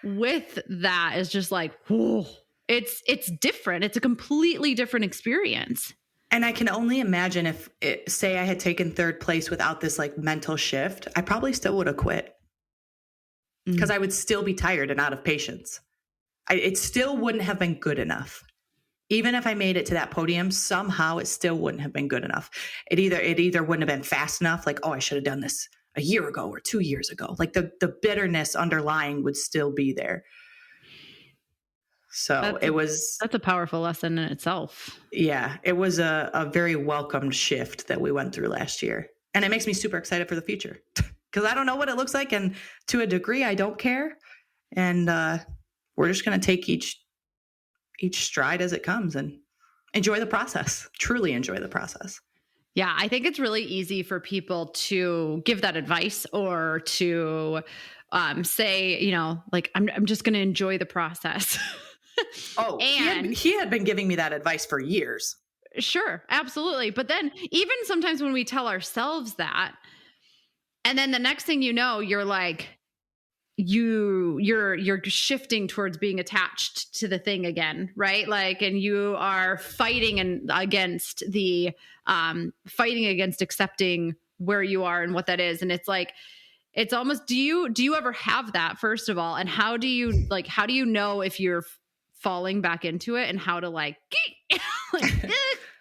with that is just like, whoa, it's different. It's a completely different experience.
And I can only imagine if say I had taken 3rd place without this like mental shift, I probably still would have quit because I would still be tired and out of patience. It still wouldn't have been good enough. Even if I made it to that podium, somehow it still wouldn't have been good enough. It either wouldn't have been fast enough, like, oh, I should have done this a year ago or 2 years ago. Like the bitterness underlying would still be there. So
that's a powerful lesson in itself.
Yeah, it was a very welcomed shift that we went through last year. And it makes me super excited for the future because I don't know what it looks like. And to a degree, I don't care. And we're just going to take each stride as it comes and enjoy the process, truly enjoy the process.
Yeah, I think it's really easy for people to give that advice or to say, you know, like, I'm just going to enjoy the process.
Oh, and he had been giving me that advice for years.
Sure, absolutely. But then even sometimes when we tell ourselves that, and then the next thing you know, you're like, you're shifting towards being attached to the thing again, right? Like, and you are fighting against accepting where you are and what that is. And it's like, it's almost, do you ever have that, first of all? And how do you know if you're falling back into it and how to like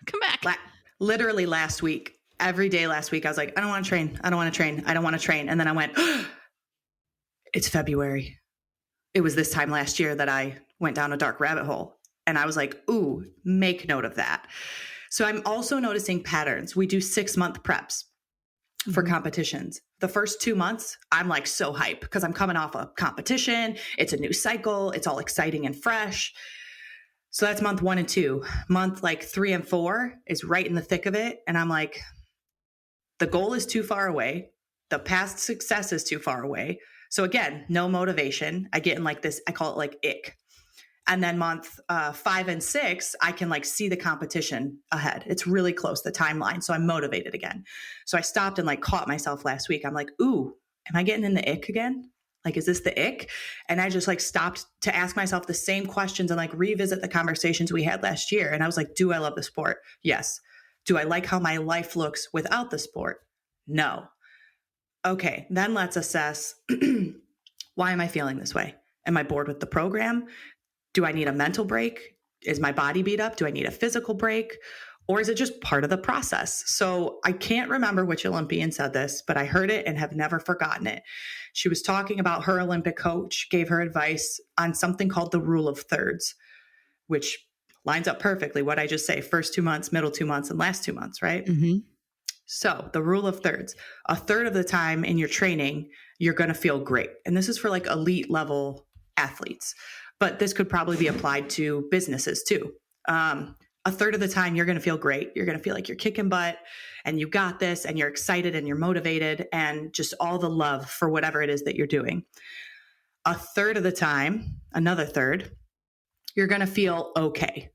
come back?
Literally last week, every day last week, I was like, I don't want to train. I don't want to train. I don't want to train. And then I went, it's February. It was this time last year that I went down a dark rabbit hole. And I was like, ooh, make note of that. So I'm also noticing patterns. We do 6-month preps for competitions. The first 2 months, I'm like so hyped because I'm coming off a competition. It's a new cycle. It's all exciting and fresh. So that's month 1 and 2. Month like 3 and 4 is right in the thick of it. And I'm like, the goal is too far away. The past success is too far away. So again, no motivation. I get in like this, I call it like ick. And then month 5 and 6, I can like see the competition ahead. It's really close, the timeline. So I'm motivated again. So I stopped and like caught myself last week. I'm like, ooh, am I getting in the ick again? Like, is this the ick? And I just like stopped to ask myself the same questions and like revisit the conversations we had last year. And I was like, do I love the sport? Yes. Do I like how my life looks without the sport? No. Okay, then let's assess, why am I feeling this way? Am I bored with the program? Do I need a mental break? Is my body beat up? Do I need a physical break? Or is it just part of the process? So I can't remember which Olympian said this, but I heard it and have never forgotten it. She was talking about her Olympic coach, gave her advice on something called the rule of thirds, which lines up perfectly what I just say, first 2 months, middle 2 months, and last 2 months, right? Mm-hmm. So the rule of thirds, a third of the time in your training, you're going to feel great. And this is for like elite level athletes, but this could probably be applied to businesses too. A third of the time you're going to feel great. You're going to feel like you're kicking butt and you got this and you're excited and you're motivated and just all the love for whatever it is that you're doing. A third of the time, another third, you're going to feel okay.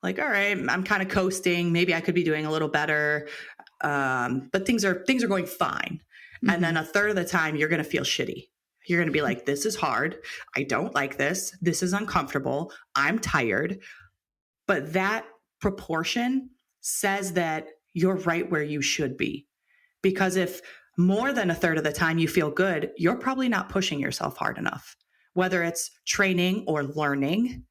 Like, all right, I'm kind of coasting. Maybe I could be doing a little better. But things are going fine. Mm-hmm. And then a third of the time you're going to feel shitty. You're going to be like, this is hard. I don't like this. This is uncomfortable. I'm tired. But that proportion says that you're right where you should be. Because if more than a third of the time you feel good, you're probably not pushing yourself hard enough, whether it's training or learning,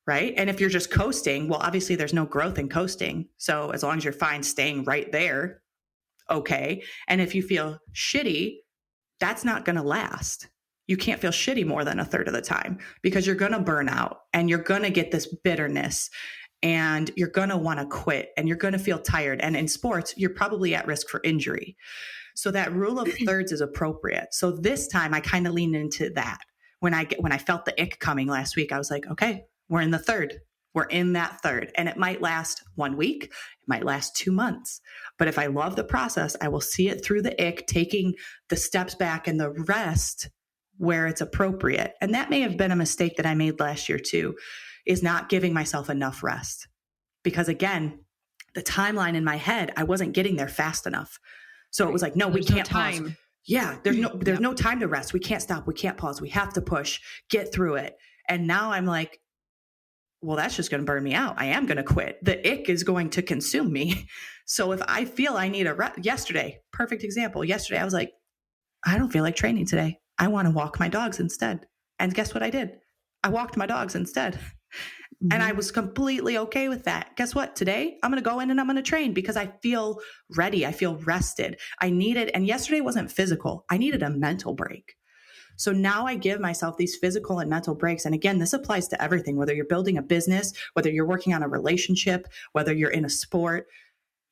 right? And if you're just coasting, well, obviously there's no growth in coasting. So as long as you're fine staying right there, okay. And if you feel shitty, that's not going to last. You can't feel shitty more than a third of the time because you're going to burn out and you're going to get this bitterness and you're going to want to quit and you're going to feel tired. And in sports, you're probably at risk for injury. So that rule of thirds is appropriate. So this time I kind of leaned into that. When I felt the ick coming last week, I was like, okay, we're in the third. We're in that third. And it might last 1 week. It might last 2 months. But if I love the process, I will see it through the ick, taking the steps back and the rest where it's appropriate. And that may have been a mistake that I made last year too, is not giving myself enough rest. Because again, the timeline in my head, I wasn't getting there fast enough. So it was like, no, we can't pause. Yeah, there's no time to rest. We can't stop. We can't pause. We have to push, get through it. And now I'm like, well, that's just going to burn me out. I am going to quit. The ick is going to consume me. So if I feel I need a rest, yesterday, perfect example. Yesterday, I was like, I don't feel like training today. I want to walk my dogs instead. And guess what I did? I walked my dogs instead. And I was completely okay with that. Guess what? Today, I'm going to go in and I'm going to train because I feel ready. I feel rested. I needed, and yesterday wasn't physical. I needed a mental break. So now I give myself these physical and mental breaks. And again, this applies to everything, whether you're building a business, whether you're working on a relationship, whether you're in a sport.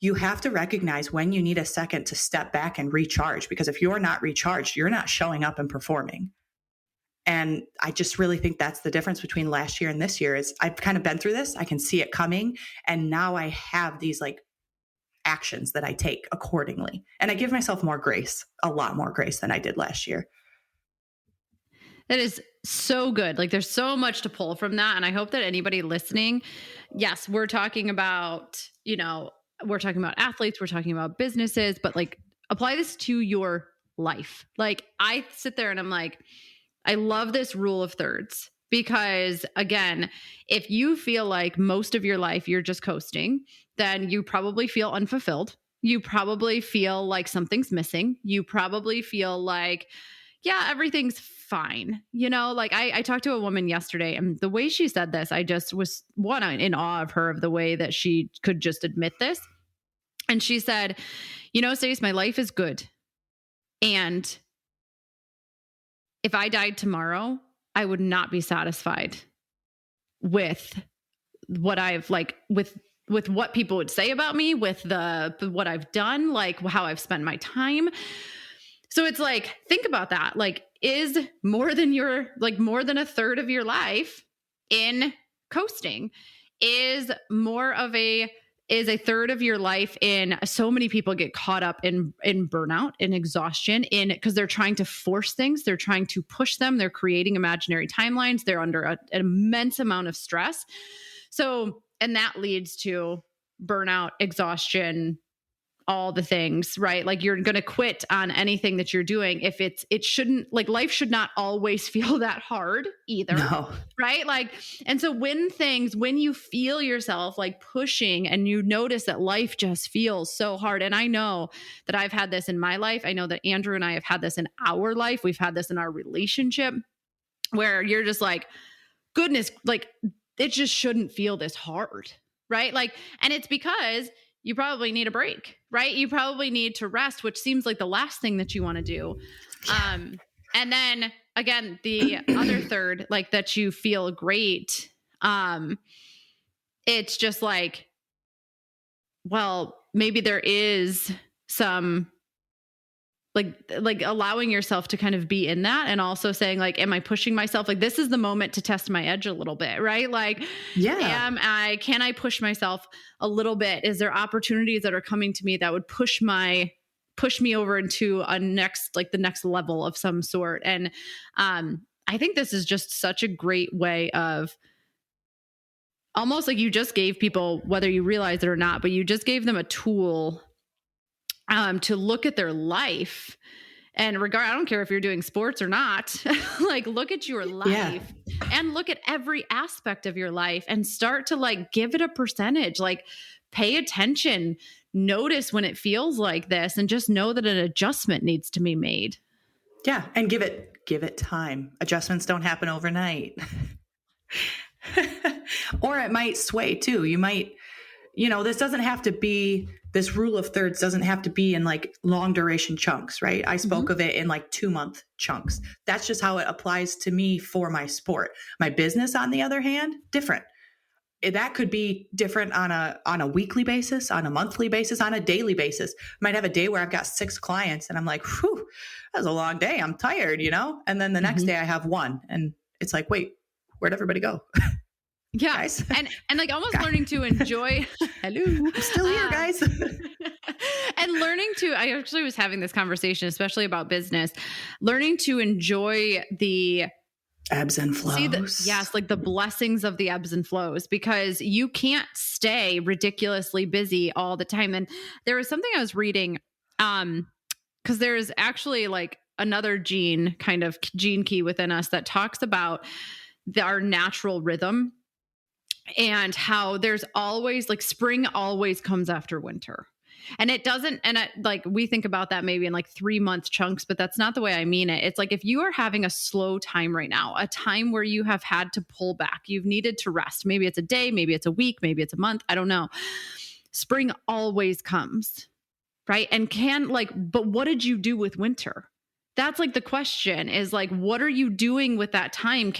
You have to recognize when you need a second to step back and recharge, because if you're not recharged, you're not showing up and performing. And I just really think that's the difference between last year and this year is I've kind of been through this. I can see it coming. And now I have these like actions that I take accordingly. And I give myself more grace, a lot more grace than I did last year.
That is so good. Like there's so much to pull from that. And I hope that anybody listening, yes, we're talking about, we're talking about athletes, we're talking about businesses, but like apply this to your life. Like I sit there and I'm like, I love this rule of thirds because again, if you feel like most of your life you're just coasting, then you probably feel unfulfilled. You probably feel like something's missing. You probably feel like, yeah, everything's fine. Like I talked to a woman yesterday and the way she said this, I just was in awe of her, of the way that she could just admit this. And she said, Stace, my life is good. And if I died tomorrow, I would not be satisfied with what I've like with what people would say about me, with what I've done, like how I've spent my time. So it's like, think about that. Like, is more than a third of your life in coasting? Is a third of your life in, so many people get caught up in burnout, in exhaustion, because they're trying to force things. They're trying to push them. They're creating imaginary timelines. They're under an immense amount of stress. So, and that leads to burnout, exhaustion, all the things, right? Like you're going to quit on anything that you're doing if it shouldn't, like life should not always feel that hard either.
No.
Right? Like, and so when you feel yourself like pushing and you notice that life just feels so hard. And I know that I've had this in my life. I know that Andrew and I have had this in our life. We've had this in our relationship where you're just like, goodness, like it just shouldn't feel this hard. Right? Like, and it's because you probably need a break, right? You probably need to rest, which seems like the last thing that you want to do. And then again, the other third, like that you feel great. It's just like, well, maybe there is some like allowing yourself to kind of be in that and also saying like, am I pushing myself? Like, this is the moment to test my edge a little bit, right? Like, can I push myself a little bit? Is there opportunities that are coming to me that would push me over into the next level of some sort? And, I think this is just such a great way of almost like you just gave people, whether you realize it or not, but you just gave them a tool to look at their life and I don't care if you're doing sports or not, like look at your life and look at every aspect of your life and start to like give it a percentage, like pay attention, notice when it feels like this, and just know that an adjustment needs to be made.
Yeah. And give it time. Adjustments don't happen overnight. Or it might sway too. You might, this rule of thirds doesn't have to be in like long duration chunks, right? I spoke of it in like 2-month chunks. That's just how it applies to me for my sport. My business, on the other hand, different. That could be different on a weekly basis, on a monthly basis, on a daily basis. Might have a day where I've got 6 clients and I'm like, whew, that was a long day. I'm tired, And then the next day I have 1 and it's like, wait, where'd everybody go?
Yeah. Guys. And like almost learning to enjoy, hello,
I'm still here, guys.
And learning to, I actually was having this conversation, especially about business, learning to enjoy the
ebbs and flows.
Like the blessings of the ebbs and flows, because you can't stay ridiculously busy all the time. And there was something I was reading, because there's actually like another gene key within us that talks about our natural rhythm. And how there's always like spring always comes after winter. And it doesn't, and like we think about that maybe in like 3-month chunks, but that's not the way I mean it. It's like if you are having a slow time right now, a time where you have had to pull back, you've needed to rest. Maybe it's a day, maybe it's a week, maybe it's a month. I don't know. Spring always comes, right? And but what did you do with winter? That's like the question is like, what are you doing with that time?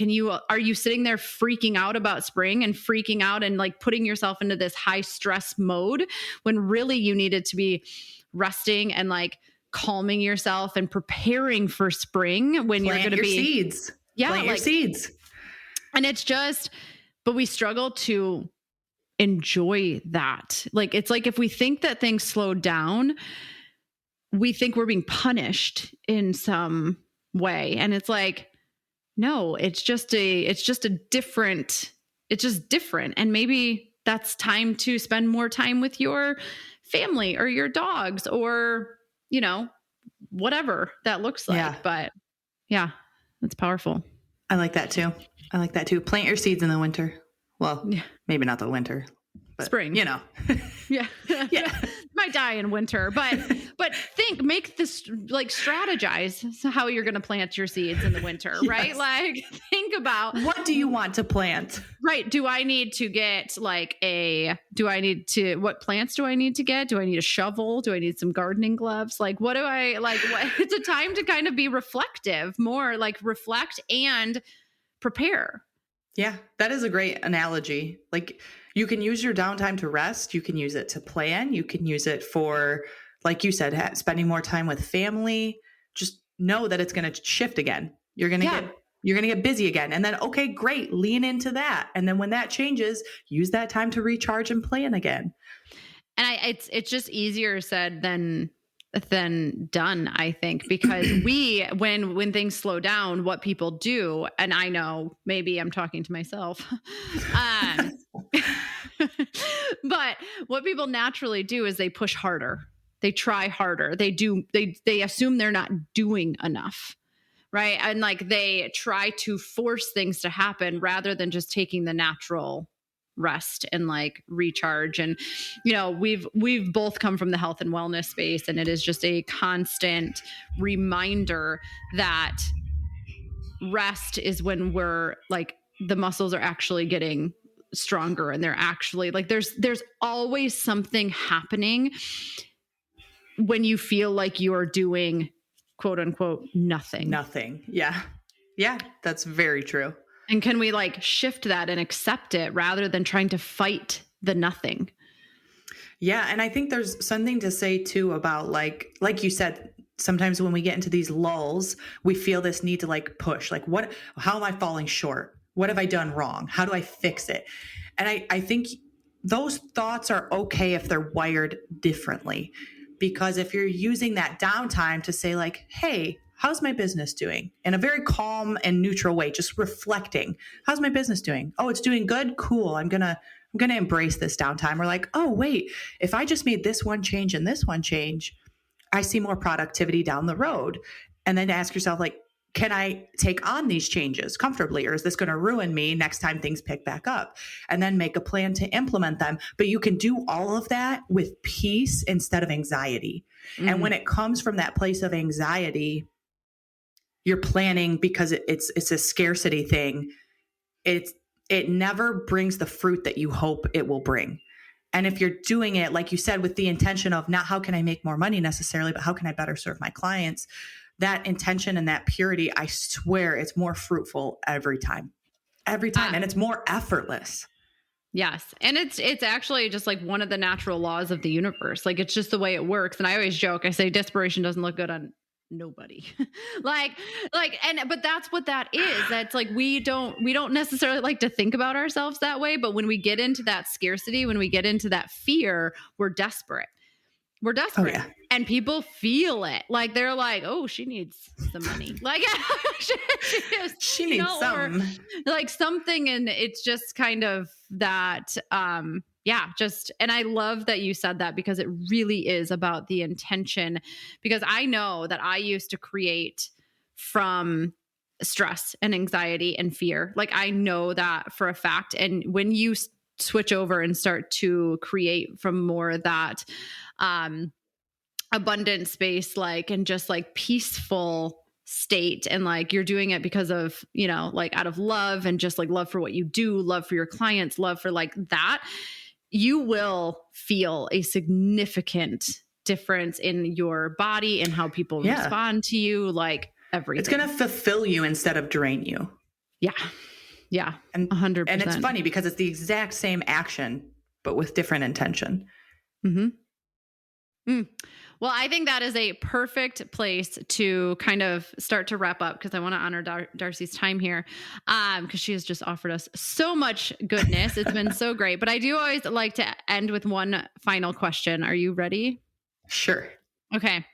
Are you sitting there freaking out about spring and freaking out and like putting yourself into this high stress mode when really you needed to be resting and like calming yourself and preparing for spring when you're going to be
seeds. Yeah. Plant your seeds.
And it's just, but we struggle to enjoy that. Like, it's like if we think that things slow down, we think we're being punished in some way. And it's like, no, it's just different. And maybe that's time to spend more time with your family or your dogs or, whatever that looks like. Yeah. But yeah, it's powerful.
I like that too. Plant your seeds in the winter. Well, maybe not the winter. But,
spring,
yeah.
Might die in winter, but make this like strategize how you're going to plant your seeds in the winter, right? Yes. Like think about
what do you want to plant?
Right. Do I need to get what plants do I need to get? Do I need a shovel? Do I need some gardening gloves? Like, what it's a time to kind of be reflective, more like reflect and prepare.
Yeah, that is a great analogy. Like you can use your downtime to rest. You can use it to plan. You can use it for, like you said, spending more time with family. Just know that it's going to shift again. You're going to get busy again. And then, okay, great. Lean into that. And then when that changes, use that time to recharge and plan again.
And it's just easier said than done, I think, because when things slow down, what people do, and I know maybe I'm talking to myself, but what people naturally do is they push harder, they try harder, they assume they're not doing enough, right? And like they try to force things to happen rather than just taking the natural rest and like recharge. And we've both come from the health and wellness space, and it is just a constant reminder that rest is when we're like the muscles are actually getting stronger, and they're actually like there's always something happening when you feel like you're doing quote unquote nothing.
Yeah, that's very true.
And can we like shift that and accept it rather than trying to fight the nothing?
Yeah. And I think there's something to say too about like you said, sometimes when we get into these lulls, we feel this need to like push, like how am I falling short? What have I done wrong? How do I fix it? And I think those thoughts are okay if they're wired differently, because if you're using that downtime to say like, hey, how's my business doing? In a very calm and neutral way, just reflecting. How's my business doing? Oh, it's doing good. Cool. I'm going to embrace this downtime. Or like, oh, wait, if I just made this one change and this one change, I see more productivity down the road. And then to ask yourself, like, can I take on these changes comfortably? Or is this going to ruin me next time things pick back up? And then make a plan to implement them. But you can do all of that with peace instead of anxiety. Mm-hmm. And when it comes from that place of anxiety, you're planning because it's a scarcity thing. It never brings the fruit that you hope it will bring. And if you're doing it, like you said, with the intention of not how can I make more money necessarily, but how can I better serve my clients, that intention and that purity, I swear it's more fruitful every time. And it's more effortless.
Yes. And it's actually just like one of the natural laws of the universe. Like it's just the way it works. And I always joke, I say desperation doesn't look good on nobody. But that's what that is. That's like, we don't necessarily like to think about ourselves that way. But when we get into that scarcity, when we get into that fear, we're desperate. Oh, yeah. And people feel it. Like they're like, oh, she needs some money. Like
she needs some.
Or like something. And it's just kind of that, and I love that you said that, because it really is about the intention, because I know that I used to create from stress and anxiety and fear. Like I know that for a fact. And when you switch over and start to create from more of that abundant space, like, and just like peaceful state. And like, you're doing it because of, you know, like out of love and just like love for what you do, love for your clients, love for like that, you will feel a significant difference in your body and how people respond to you, like everything.
It's going to fulfill you instead of drain you.
Yeah. Yeah.
And
100%.
And it's funny because it's the exact same action, but with different intention.
Mm-hmm. Well, I think that is a perfect place to kind of start to wrap up, because I want to honor Darci's time here, because she has just offered us so much goodness. It's been so great. But I do always like to end with one final question. Are you ready?
Sure.
Okay.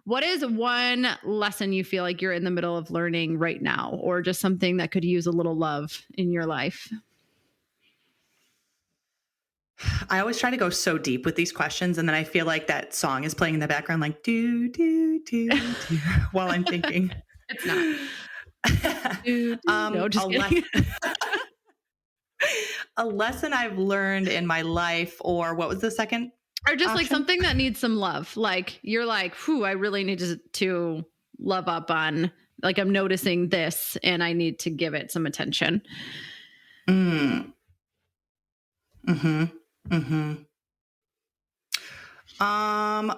What is one lesson you feel like you're in the middle of learning right now, or just something that could use a little love in your life?
I always try to go so deep with these questions, and then I feel like that song is playing in the background, like do do do do, while I'm thinking.
It's not. No, just kidding.
A lesson I've learned in my life, or what was the second?
Or just
option?
Like something that needs some love. Like you're like, whew, I really need to love up on, like, I'm noticing this and I need to give it some attention.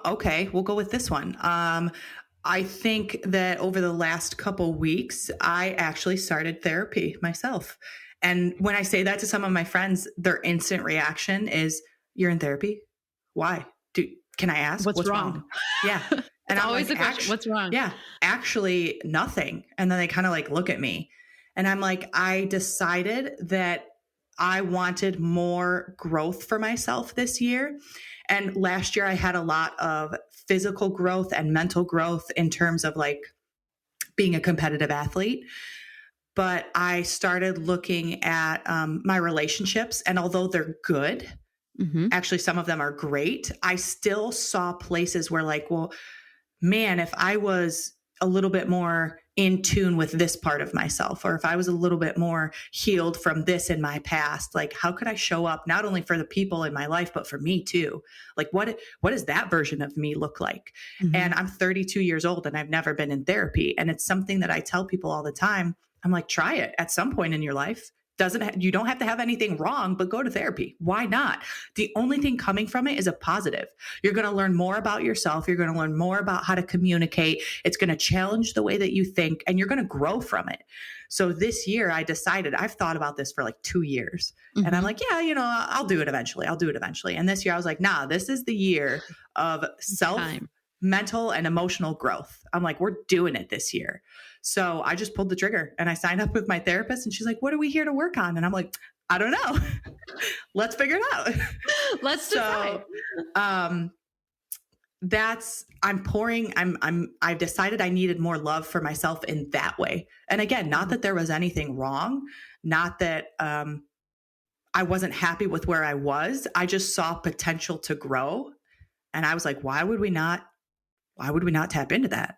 Okay, we'll go with this one. I think that over the last couple weeks, I actually started therapy myself. And when I say that to some of my friends, their instant reaction is, "You're in therapy? Why? Can I ask
what's wrong?"
Yeah. And I'm
always
like,
the question, what's wrong?
Yeah, actually nothing. And then they kind of like look at me, and I'm like, I decided that I wanted more growth for myself this year. And last year I had a lot of physical growth and mental growth in terms of like being a competitive athlete. But I started looking at my relationships, and although they're good, actually some of them are great, I still saw places where like, well, man, if I was a little bit more in tune with this part of myself, or if I was a little bit more healed from this in my past, like how could I show up not only for the people in my life, but for me too? Like what does that version of me look like? And I'm 32 years old and I've never been in therapy. And it's something that I tell people all the time. I'm like, try it at some point in your life. You don't have to have anything wrong, but go to therapy. Why not? The only thing coming from it is a positive. You're going to learn more about yourself. You're going to learn more about how to communicate. It's going to challenge the way that you think, and you're going to grow from it. So this year I decided, I've thought about this for like 2 years, and I'm like, yeah, I'll do it eventually. And this year I was like, nah, this is the year of mental and emotional growth. I'm like, we're doing it this year. So I just pulled the trigger and I signed up with my therapist, and she's like, what are we here to work on? And I'm like, I don't know. Let's figure it out.
Let's decide.
I've decided I needed more love for myself in that way. And again, not that there was anything wrong, not that I wasn't happy with where I was. I just saw potential to grow. And I was like, why would we not tap into that?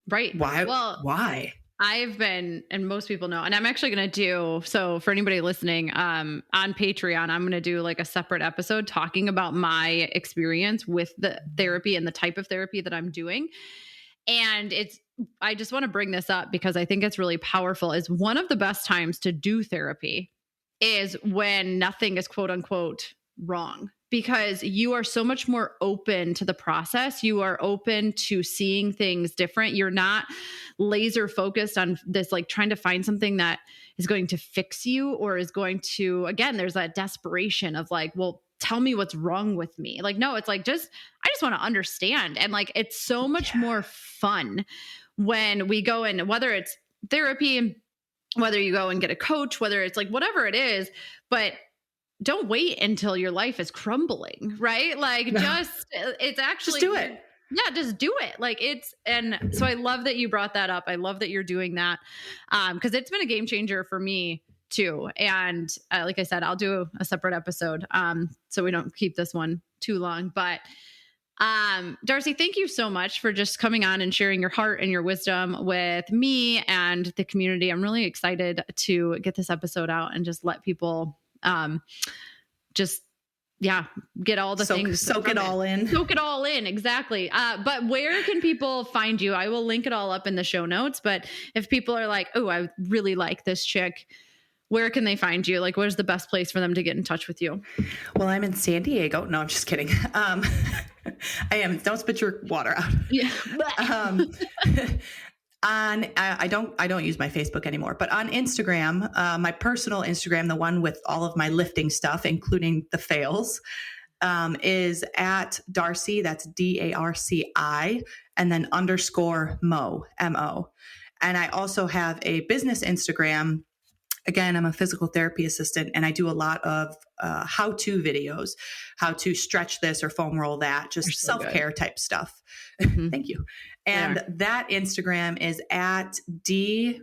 Right.
Why?
Well,
why?
I've been, and most people know, and I'm actually going to do, so for anybody listening, on Patreon, I'm going to do like a separate episode talking about my experience with the therapy and the type of therapy that I'm doing. And I just want to bring this up because I think it's really powerful. Is one of the best times to do therapy is when nothing is quote unquote wrong, because you are so much more open to the process. You are open to seeing things different. You're not laser focused on this, like trying to find something that is going to fix you, or is going to, again, there's that desperation of like, well, tell me what's wrong with me. Like, no, it's like, I just want to understand. And like, it's so much more fun when we go in, whether it's therapy, whether you go and get a coach, whether it's like whatever it is, but don't wait until your life is crumbling, right? Like it's actually,
just do it.
Yeah, just do it. Like and so I love that you brought that up. I love that you're doing that. Cause it's been a game changer for me too. And like I said, I'll do a separate episode. So we don't keep this one too long, but Darci, thank you so much for just coming on and sharing your heart and your wisdom with me and the community. I'm really excited to get this episode out and just let people just, yeah, get all the things.
Soak it all in.
Soak it all in. Exactly. But where can people find you? I will link it all up in the show notes. But if people are like, oh, I really like this chick, where can they find you? Like, where's the best place for them to get in touch with you?
Well, I'm in San Diego. No, I'm just kidding. I am. Don't spit your water out.
Yeah.
I don't use my Facebook anymore, but on Instagram, my personal Instagram, the one with all of my lifting stuff, including the fails, is at Darci. That's DARCI, and then _ Mo, MO. And I also have a business Instagram. Again, I'm a physical therapy assistant, and I do a lot of how-to videos, how to stretch this or foam roll that, just self-care type stuff. Mm-hmm. Thank you. And that Instagram is at _Mo,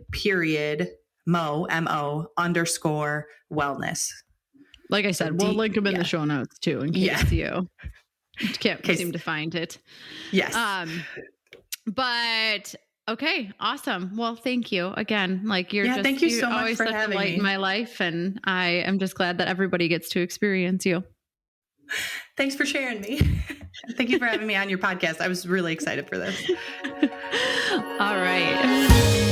MO _ wellness.
Like I said, we'll link them in the show notes too, in case you can't seem to find it.
Yes.
But okay, awesome. Well, thank you again. Like
thank you so much for having me.
In my life, and I am just glad that everybody gets to experience you.
Thanks for sharing me. Thank you for having me on your podcast. I was really excited for this.
All right.